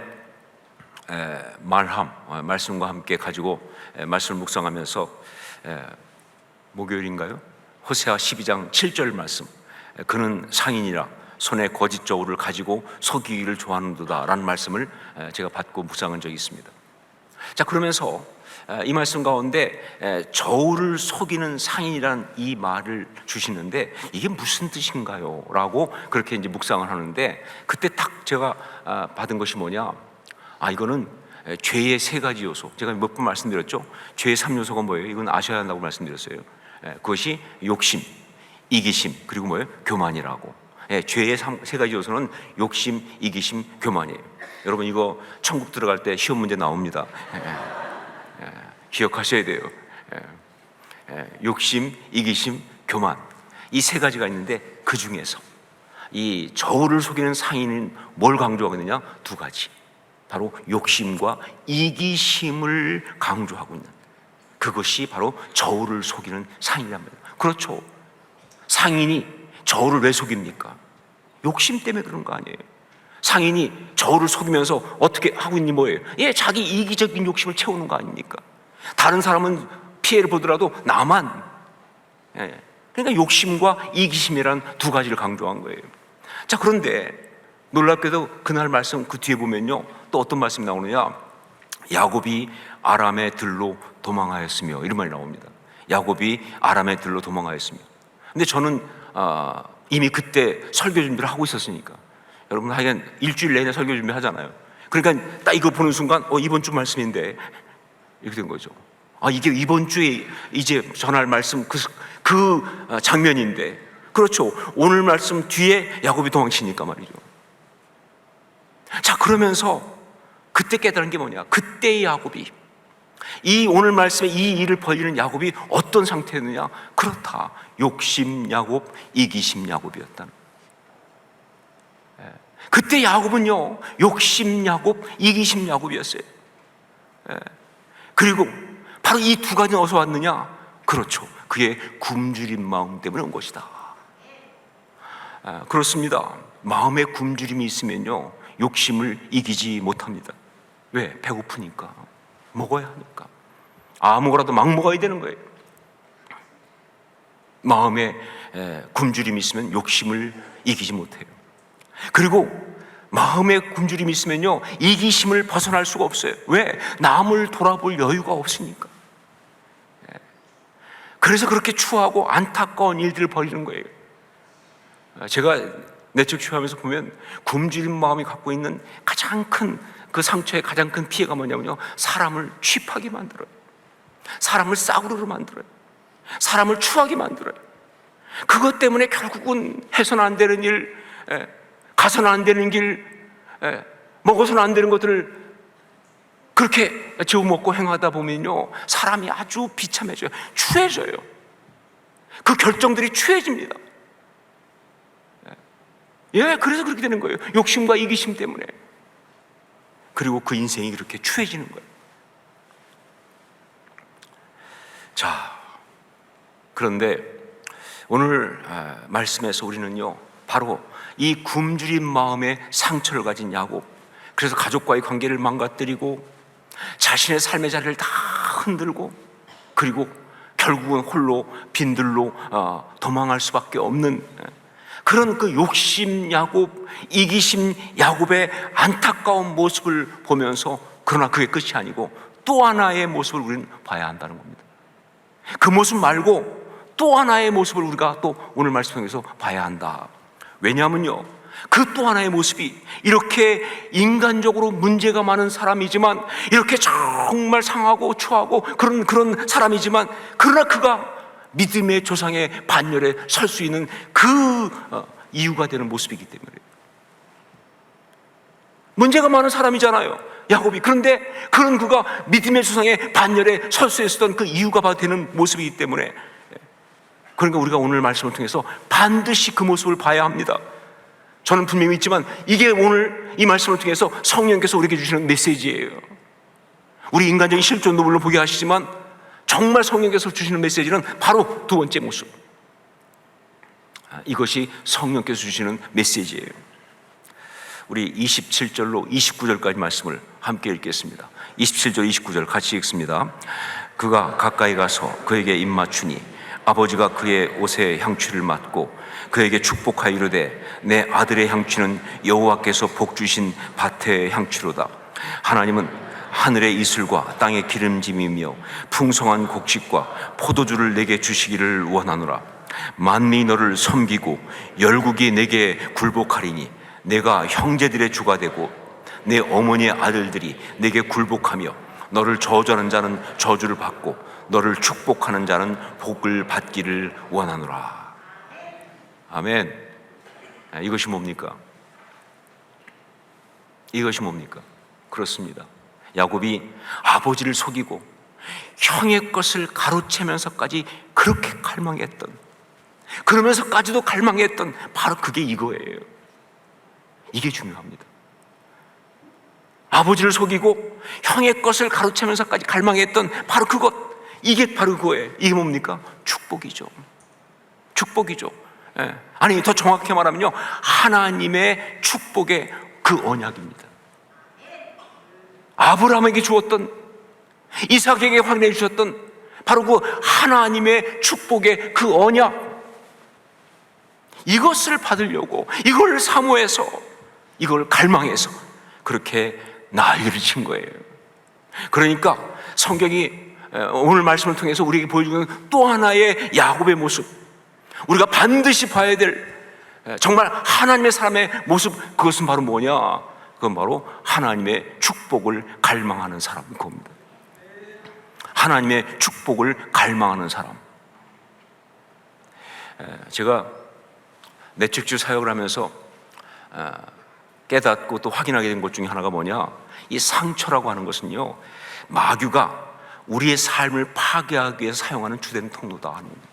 말씀과 함께 가지고 말씀을 묵상하면서 목요일인가요? 호세아 12장 7절 말씀, 그는 상인이라 손에 거짓 저울을 가지고 속이기를 좋아하는도다 라는 말씀을 제가 받고 묵상한 적이 있습니다. 자, 그러면서 이 말씀 가운데 저울을 속이는 상인이라는 이 말을 주시는데 이게 무슨 뜻인가요? 라고 그렇게 이제 묵상을 하는데, 그때 딱 제가 받은 것이 뭐냐, 이거는 죄의 세 가지 요소, 제가 몇 번 말씀드렸죠. 죄의 3요소가 뭐예요? 이건 아셔야 한다고 말씀드렸어요. 그것이 욕심, 이기심, 그리고 뭐예요? 교만이라고. 죄의 세 가지 요소는 욕심, 이기심, 교만이에요. 여러분, 이거 천국 들어갈 때 시험 문제 나옵니다. 기억하셔야 돼요. 욕심, 이기심, 교만, 이 세 가지가 있는데, 그 중에서 이 저울을 속이는 상인은 뭘 강조하고 있느냐? 두 가지, 바로 욕심과 이기심을 강조하고 있는, 그것이 바로 저울을 속이는 상인이란 말이에요. 그렇죠. 상인이 저울을 왜 속입니까? 욕심 때문에 그런 거 아니에요. 상인이 저울을 속이면서 어떻게 하고 있니 뭐예요? 자기 이기적인 욕심을 채우는 거 아닙니까? 다른 사람은 피해를 보더라도 나만. 그러니까 욕심과 이기심이란 두 가지를 강조한 거예요. 자, 그런데 놀랍게도 그날 말씀 그 뒤에 보면요, 또 어떤 말씀이 나오느냐, 야곱이 아람의 들로 도망하였으며, 이런 말이 나옵니다. 야곱이 아람의 들로 도망하였으며. 근데 저는 이미 그때 설교 준비를 하고 있었으니까, 여러분 하여간 일주일 내내 설교 준비 하잖아요. 그러니까 딱 이거 보는 순간 이번 주 말씀인데, 이렇게 된 거죠. 이게 이번 주에 이제 전할 말씀 그 장면인데, 그렇죠. 오늘 말씀 뒤에 야곱이 도망치니까 말이죠. 자, 그러면서 그때 깨달은 게 뭐냐, 그때의 야곱이, 이 오늘 말씀에 이 일을 벌이는 야곱이 어떤 상태였느냐, 그렇다, 욕심 야곱, 이기심 야곱이었다는. 그때 야곱은요, 욕심 야곱, 이기심 야곱이었어요. 그리고 바로 이 두 가지는 어디서 왔느냐? 그렇죠, 그의 굶주린 마음 때문에 온 것이다. 그렇습니다. 마음에 굶주림이 있으면요, 욕심을 이기지 못합니다. 왜? 배고프니까, 먹어야 하니까. 아무거라도 막 먹어야 되는 거예요. 마음에 굶주림이 있으면 욕심을 이기지 못해요. 그리고 마음에 굶주림이 있으면요, 이기심을 벗어날 수가 없어요. 왜? 남을 돌아볼 여유가 없으니까. 그래서 그렇게 추하고 안타까운 일들을 벌이는 거예요. 제가 내적 치유하면서 보면 굶주린 마음이 갖고 있는 가장 큰 그 상처의 가장 큰 피해가 뭐냐면요, 사람을 취하게 만들어요. 사람을 싸구려로 만들어요. 사람을 추하게 만들어요. 그것 때문에 결국은 해서는 안 되는 일, 가서는 안 되는 길, 먹어서는 안 되는 것들을 그렇게 저먹고 행하다 보면요, 사람이 아주 비참해져요. 추해져요. 그 결정들이 추해집니다. 예, 그래서 그렇게 되는 거예요. 욕심과 이기심 때문에. 그리고 그 인생이 그렇게 추해지는 거예요. 자, 그런데 오늘 말씀에서 우리는요, 바로 이 굶주린 마음의 상처를 가진 야곱, 그래서 가족과의 관계를 망가뜨리고 자신의 삶의 자리를 다 흔들고, 그리고 결국은 홀로 빈들로 도망할 수밖에 없는 그런 그 욕심 야곱, 이기심 야곱의 안타까운 모습을 보면서, 그러나 그게 끝이 아니고 또 하나의 모습을 우리는 봐야 한다는 겁니다. 그 모습 말고 또 하나의 모습을 우리가 또 오늘 말씀 통해서 봐야 한다. 왜냐하면요, 그 또 하나의 모습이 이렇게 인간적으로 문제가 많은 사람이지만, 이렇게 정말 상하고 추하고 그런 사람이지만, 그러나 그가 믿음의 조상의 반열에 설 수 있는 그 이유가 되는 모습이기 때문에. 문제가 많은 사람이잖아요, 야곱이. 그런데 그런 그가 믿음의 조상의 반열에 설 수 있었던 그 이유가 되는 모습이기 때문에, 그러니까 우리가 오늘 말씀을 통해서 반드시 그 모습을 봐야 합니다. 저는 분명히 있지만 이게 오늘 이 말씀을 통해서 성령께서 우리에게 주시는 메시지예요. 우리 인간적인 실존도 물론 보게 하시지만 정말 성령께서 주시는 메시지는 바로 두 번째 모습, 이것이 성령께서 주시는 메시지예요. 우리 27절로 29절까지 말씀을 함께 읽겠습니다. 27절 29절 같이 읽습니다. 그가 가까이 가서 그에게 입맞추니 아버지가 그의 옷에 향취를 맡고 그에게 축복하여 이르되 내 아들의 향취는 여호와께서 복 주신 밭의 향취로다. 하나님은 하늘의 이슬과 땅의 기름짐이며 풍성한 곡식과 포도주를 내게 주시기를 원하노라. 만민이 너를 섬기고 열국이 내게 굴복하리니 내가 형제들의 주가 되고 내 어머니의 아들들이 내게 굴복하며 너를 저주하는 자는 저주를 받고 너를 축복하는 자는 복을 받기를 원하노라. 아멘. 이것이 뭡니까? 이것이 뭡니까? 그렇습니다. 야곱이 아버지를 속이고 형의 것을 가로채면서까지 그렇게 갈망했던, 그러면서까지도 갈망했던 바로 그게 이거예요. 이게 중요합니다. 아버지를 속이고 형의 것을 가로채면서까지 갈망했던 바로 그것, 이게 바로 그거예요. 이게 뭡니까? 축복이죠. 축복이죠. 예. 아니, 더 정확히 말하면요, 하나님의 축복의 그 언약입니다. 아브라함에게 주었던, 이삭에게 확인해 주셨던 바로 그 하나님의 축복의 그 언약, 이것을 받으려고, 이걸 사모해서, 이걸 갈망해서 그렇게 난리를 친 거예요. 그러니까 성경이 오늘 말씀을 통해서 우리에게 보여주는 또 하나의 야곱의 모습, 우리가 반드시 봐야 될 정말 하나님의 사람의 모습, 그것은 바로 뭐냐? 그건 바로 하나님의 축복을 갈망하는 사람인 겁니다. 하나님의 축복을 갈망하는 사람. 제가 내책주 사역을 하면서 깨닫고 또 확인하게 된 것 중에 하나가 뭐냐, 이 상처라고 하는 것은요, 마귀가 우리의 삶을 파괴하기 위해서 사용하는 주된 통로다 하는 겁니다.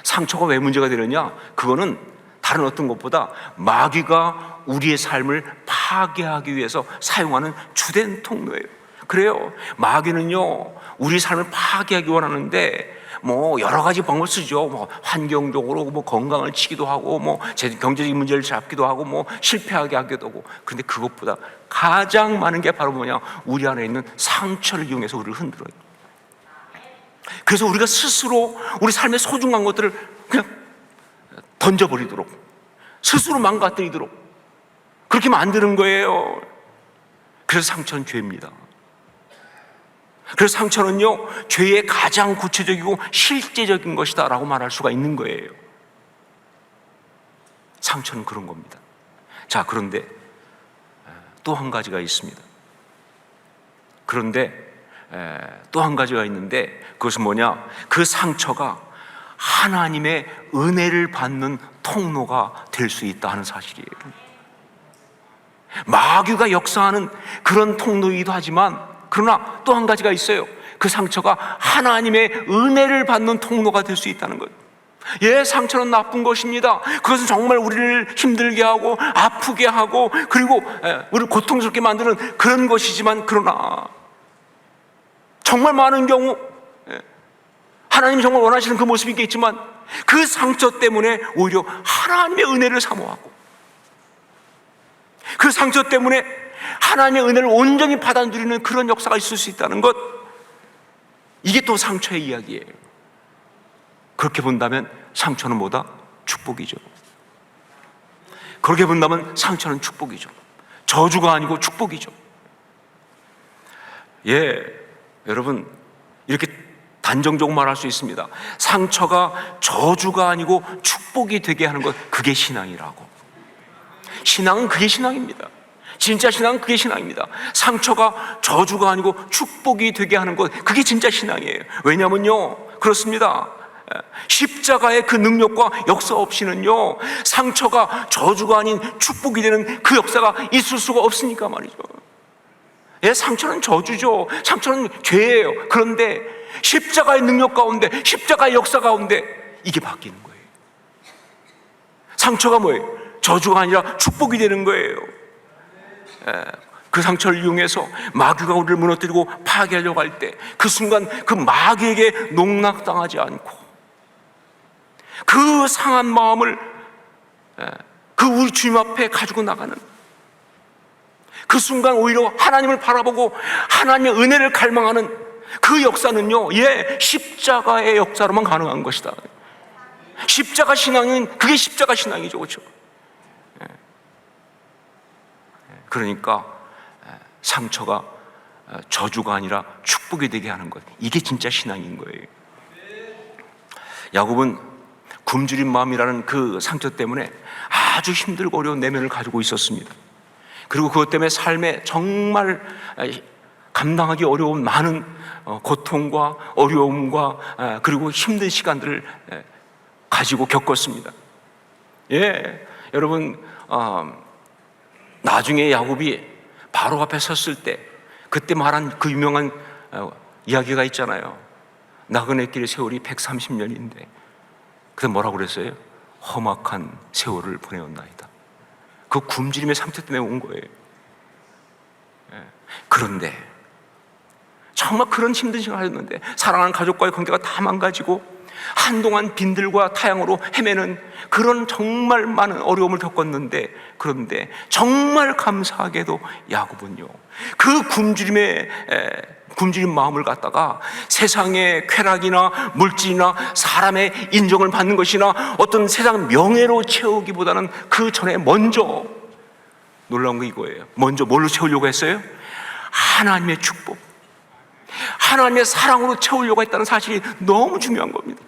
상처가 왜 문제가 되느냐? 그거는 다른 어떤 것보다 마귀가 우리의 삶을 파괴하기 위해서 사용하는 주된 통로예요. 그래요. 마귀는요, 우리 삶을 파괴하기 원하는데 뭐 여러 가지 방법을 쓰죠. 뭐 환경적으로 뭐 건강을 치기도 하고, 뭐 경제적인 문제를 잡기도 하고, 뭐 실패하게 하기도 하고. 그런데 그것보다 가장 많은 게 바로 뭐냐? 우리 안에 있는 상처를 이용해서 우리를 흔들어요. 그래서 우리가 스스로 우리 삶의 소중한 것들을 그냥 던져버리도록, 스스로 망가뜨리도록 그렇게 만드는 거예요. 그래서 상처는 죄입니다. 그래서 상처는요, 죄의 가장 구체적이고 실제적인 것이다 라고 말할 수가 있는 거예요. 상처는 그런 겁니다. 자, 그런데 또 한 가지가 있습니다. 그런데 또 한 가지가 있는데, 그것은 뭐냐? 그 상처가 하나님의 은혜를 받는 통로가 될 수 있다 하는 사실이에요. 마귀가 역사하는 그런 통로이기도 하지만 그러나 또 한 가지가 있어요. 그 상처가 하나님의 은혜를 받는 통로가 될 수 있다는 것. 예, 상처는 나쁜 것입니다. 그것은 정말 우리를 힘들게 하고 아프게 하고 그리고 우리를 고통스럽게 만드는 그런 것이지만, 그러나 정말 많은 경우 하나님이 정말 원하시는 그 모습이 있겠지만 그 상처 때문에 오히려 하나님의 은혜를 사모하고 그 상처 때문에 하나님의 은혜를 온전히 받아 누리는 그런 역사가 있을 수 있다는 것, 이게 또 상처의 이야기예요. 그렇게 본다면 상처는 뭐다? 축복이죠. 그렇게 본다면 상처는 축복이죠. 저주가 아니고 축복이죠. 예, 여러분, 이렇게 단정적으로 말할 수 있습니다. 상처가 저주가 아니고 축복이 되게 하는 것, 그게 신앙이라고. 신앙은 그게 신앙입니다. 진짜 신앙은 그게 신앙입니다. 상처가 저주가 아니고 축복이 되게 하는 것, 그게 진짜 신앙이에요. 왜냐면요, 그렇습니다. 십자가의 그 능력과 역사 없이는요, 상처가 저주가 아닌 축복이 되는 그 역사가 있을 수가 없으니까 말이죠. 예, 상처는 저주죠. 상처는 죄예요. 그런데 십자가의 능력 가운데, 십자가의 역사 가운데 이게 바뀌는 거예요. 상처가 뭐예요? 저주가 아니라 축복이 되는 거예요. 그 상처를 이용해서 마귀가 우리를 무너뜨리고 파괴하려고 할 때 그 순간 그 마귀에게 농락당하지 않고 그 상한 마음을 그 우리 주님 앞에 가지고 나가는 그 순간 오히려 하나님을 바라보고 하나님의 은혜를 갈망하는 그 역사는요, 예, 십자가의 역사로만 가능한 것이다. 십자가 신앙은 그게 십자가 신앙이죠, 그렇죠? 그러니까 상처가 저주가 아니라 축복이 되게 하는 것, 이게 진짜 신앙인 거예요. 야곱은 굶주린 마음이라는 그 상처 때문에 아주 힘들고 어려운 내면을 가지고 있었습니다. 그리고 그것 때문에 삶에 정말 감당하기 어려운 많은 고통과 어려움과 그리고 힘든 시간들을 가지고 겪었습니다. 예, 여러분, 나중에 야곱이 바로 앞에 섰을 때 그때 말한 그 유명한 이야기가 있잖아요. 나그네 길의 세월이 130년인데 그때 뭐라고 그랬어요? 험악한 세월을 보내었나이다. 그 굶주림의 상태 때문에 온 거예요. 그런데 정말 그런 힘든 시간을 하셨는데 사랑하는 가족과의 관계가 다 망가지고 한동안 빈들과 타향으로 헤매는 그런 정말 많은 어려움을 겪었는데, 그런데 정말 감사하게도 야곱은요, 그 굶주린 마음을 갖다가 세상의 쾌락이나 물질이나 사람의 인정을 받는 것이나 어떤 세상 명예로 채우기보다는 그 전에 먼저 놀라운 거 이거예요. 먼저 뭘로 채우려고 했어요? 하나님의 축복, 하나님의 사랑으로 채우려고 했다는 사실이 너무 중요한 겁니다.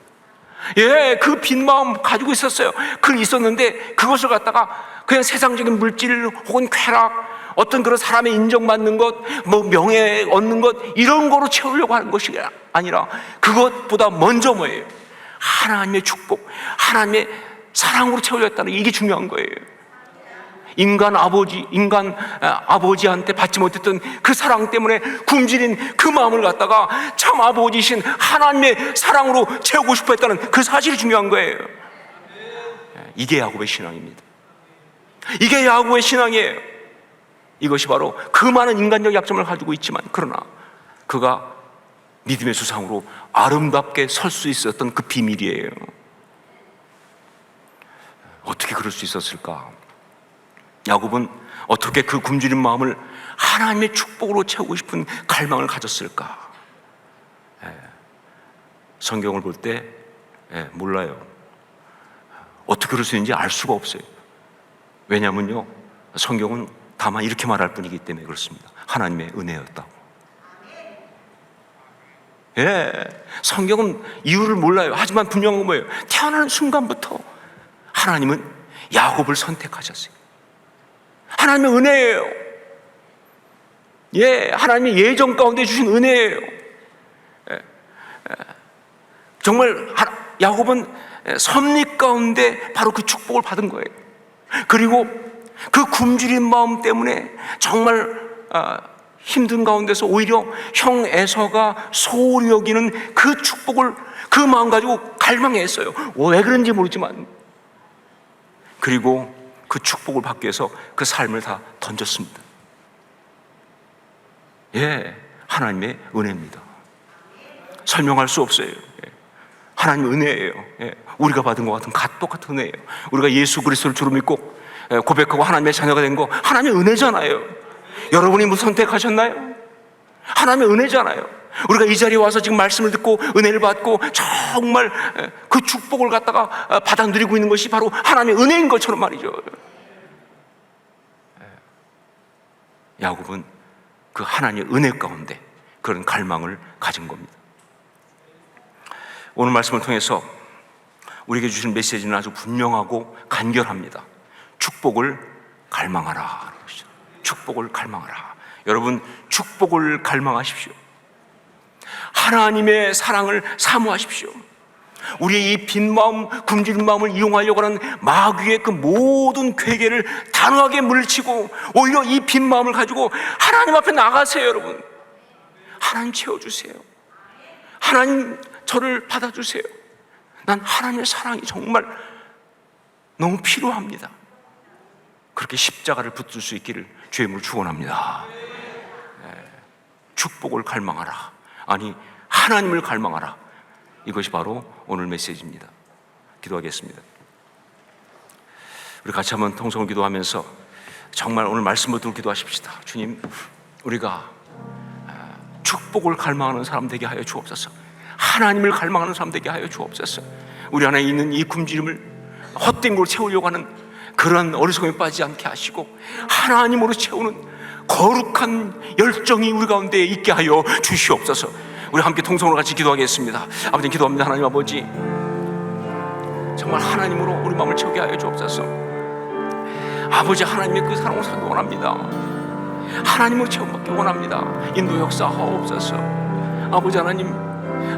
예, 그 빈 마음 가지고 있었어요. 그 있었는데 그것을 갖다가 그냥 세상적인 물질 혹은 쾌락, 어떤 그런 사람의 인정받는 것, 뭐 명예 얻는 것, 이런 거로 채우려고 하는 것이 아니라 그것보다 먼저 뭐예요? 하나님의 축복, 하나님의 사랑으로 채우려고 했다는, 이게 중요한 거예요. 인간 아버지한테 받지 못했던 그 사랑 때문에 굶주린 그 마음을 갖다가 참 아버지신 하나님의 사랑으로 채우고 싶어 했다는 그 사실이 중요한 거예요. 이게 야곱의 신앙입니다. 이게 야곱의 신앙이에요. 이것이 바로 그 많은 인간적 약점을 가지고 있지만, 그러나 그가 믿음의 수상으로 아름답게 설 수 있었던 그 비밀이에요. 어떻게 그럴 수 있었을까? 야곱은 어떻게 그 굶주린 마음을 하나님의 축복으로 채우고 싶은 갈망을 가졌을까? 성경을 볼 때 몰라요. 어떻게 그럴 수 있는지 알 수가 없어요. 왜냐하면요, 성경은 다만 이렇게 말할 뿐이기 때문에 그렇습니다. 하나님의 은혜였다고. 예, 성경은 이유를 몰라요. 하지만 분명한 건 뭐예요? 태어나는 순간부터 하나님은 야곱을 선택하셨어요. 하나님의 은혜예요. 예, 하나님의 예정 가운데 주신 은혜예요. 정말 야곱은 섭리 가운데 바로 그 축복을 받은 거예요. 그리고 그 굶주린 마음 때문에 정말 힘든 가운데서 오히려 형 에서가 소홀히 여기는 그 축복을 그 마음 가지고 갈망했어요. 왜 그런지 모르지만. 그리고 그 축복을 받기 위해서 그 삶을 다 던졌습니다. 예, 하나님의 은혜입니다. 설명할 수 없어요. 예, 하나님의 은혜예요. 예, 우리가 받은 것 같은 똑같은 은혜예요. 우리가 예수 그리스도를 주로 믿고 고백하고 하나님의 자녀가 된 거 하나님의 은혜잖아요. 여러분이 무슨 선택하셨나요? 하나님의 은혜잖아요. 우리가 이 자리에 와서 지금 말씀을 듣고 은혜를 받고 정말 그 축복을 갖다가 받아 누리고 있는 것이 바로 하나님의 은혜인 것처럼 말이죠. 야곱은 그 하나님의 은혜 가운데 그런 갈망을 가진 겁니다. 오늘 말씀을 통해서 우리에게 주신 메시지는 아주 분명하고 간결합니다. 축복을 갈망하라. 축복을 갈망하라. 여러분, 축복을 갈망하십시오. 하나님의 사랑을 사모하십시오. 우리의 이 빈 마음, 굶주린 마음을 이용하려고 하는 마귀의 그 모든 괴계를 단호하게 물리치고 오히려 이 빈 마음을 가지고 하나님 앞에 나가세요. 여러분, 하나님 채워주세요. 하나님 저를 받아주세요. 난 하나님의 사랑이 정말 너무 필요합니다. 그렇게 십자가를 붙들 수 있기를 주의 이름으로 축원합니다. 축복을 갈망하라. 아니, 하나님을 갈망하라. 이것이 바로 오늘 메시지입니다. 기도하겠습니다. 우리 같이 한번 통성을 기도하면서 정말 오늘 말씀을 듣고 기도하십시다. 주님, 우리가 축복을 갈망하는 사람 되게 하여 주옵소서. 하나님을 갈망하는 사람 되게 하여 주옵소서. 우리 안에 있는 이 굶주림을 헛된 걸로 채우려고 하는 그런 어리석음에 빠지지 않게 하시고 하나님으로 채우는 거룩한 열정이 우리 가운데 있게 하여 주시옵소서. 우리 함께 통성으로 같이 기도하겠습니다. 아버지, 기도합니다. 하나님 아버지, 정말 하나님으로 우리 마음을 채우게 하여 주옵소서. 아버지, 하나님의 그 사랑을 살기 원합니다. 하나님으로 채움받기 원합니다. 인도 역사하옵소서. 아버지 하나님,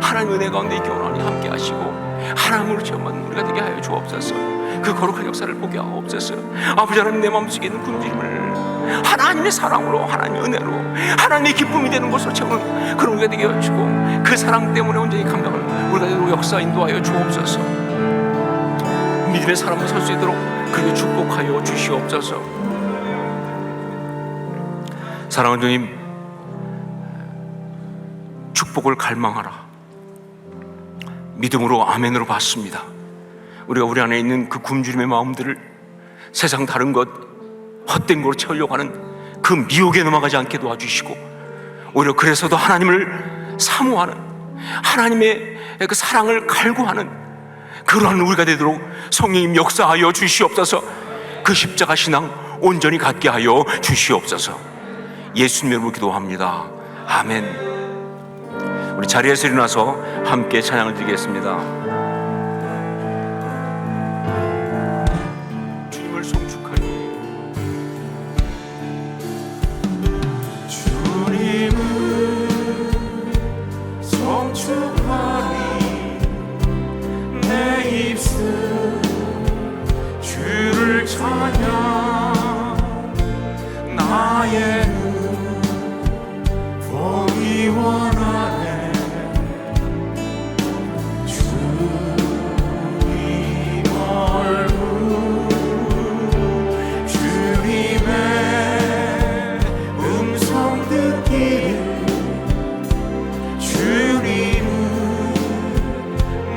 하나님 은혜 가운데 있기 원하니 함께 하시고 하나님으로 체험받는 우리가 되게 하여 주옵소서. 그 거룩한 역사를 보게 하옵소서. 아버지 하나님, 내 마음속에 있는 굶주림을 하나님의 사랑으로, 하나님의 은혜로, 하나님의 기쁨이 되는 것으로 채우는 그런 우리가 되게 해주시고 그 사랑 때문에 온전히 감당을 우리가 되도록 역사 인도하여 주옵소서. 믿음의 사람으로 설 수 있도록 그렇게 축복하여 주시옵소서. 사랑하는 주님, 축복을 갈망하라. 믿음으로 아멘으로 받습니다. 우리가 우리 안에 있는 그 굶주림의 마음들을 세상 다른 것, 헛된 것으로 채우려고 하는 그 미혹에 넘어가지 않게 도와주시고 오히려 그래서도 하나님을 사모하는, 하나님의 그 사랑을 갈구하는 그러한 우리가 되도록 성령님 역사하여 주시옵소서. 그 십자가 신앙 온전히 갖게 하여 주시옵소서. 예수님 이름으로 기도합니다. 아멘. 우리 자리에서 일어나서 함께 찬양을 드리겠습니다. 주님을 송축하니, 주님을 송축하니 내 입술 주를 찬양, 나의 눈 보기 원하네.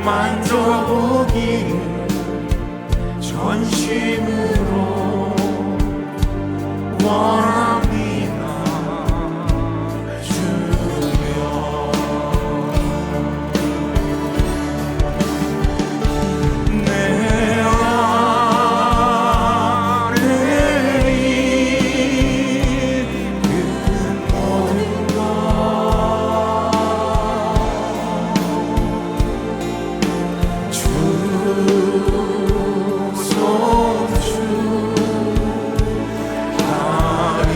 만져보기 전심으로 원합니다. 주여, 내 안에 있는 모든 것 손주 나를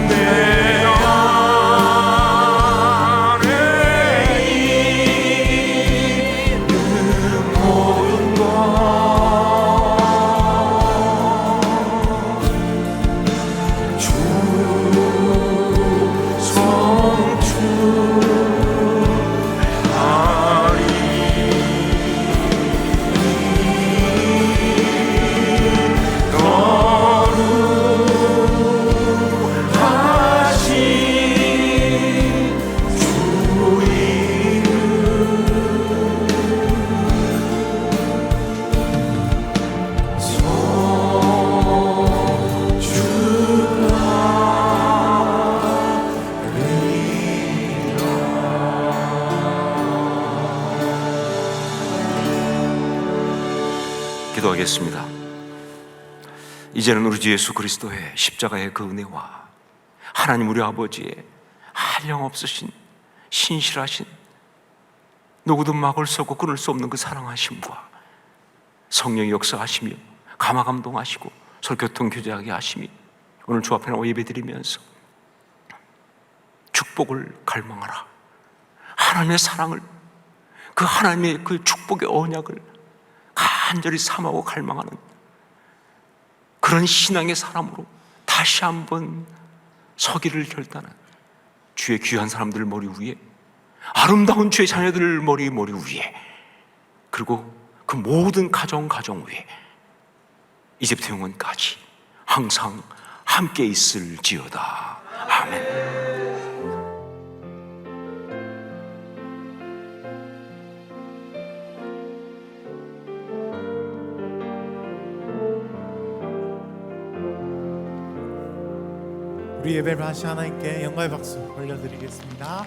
내 안에 있는 모든 것 주 성취하리 거룩하신 주 기도하겠습니다. 이제는 우리 주 예수 그리스도의 십자가의 그 은혜와 하나님 우리 아버지의 한량없으신 신실하신 누구도 막을 수 없고 끊을 수 없는 그 사랑하심과 성령의 역사하시며 감화감동하시고 서로 교통교제하게 하심이 오늘 주 앞에 나와 예배드리면서 축복을 갈망하라, 하나님의 사랑을, 그 하나님의 그 축복의 언약을 간절히 삼하고 갈망하는 그런 신앙의 사람으로 다시 한번 서기를 결단한 주의 귀한 사람들 머리 위에, 아름다운 주의 자녀들 머리 위에, 그리고 그 모든 가정 위에 이제부터 영원까지 항상 함께 있을지어다. 아멘. 우리 예배를 다시 하나님께 영광의 박수 올려드리겠습니다.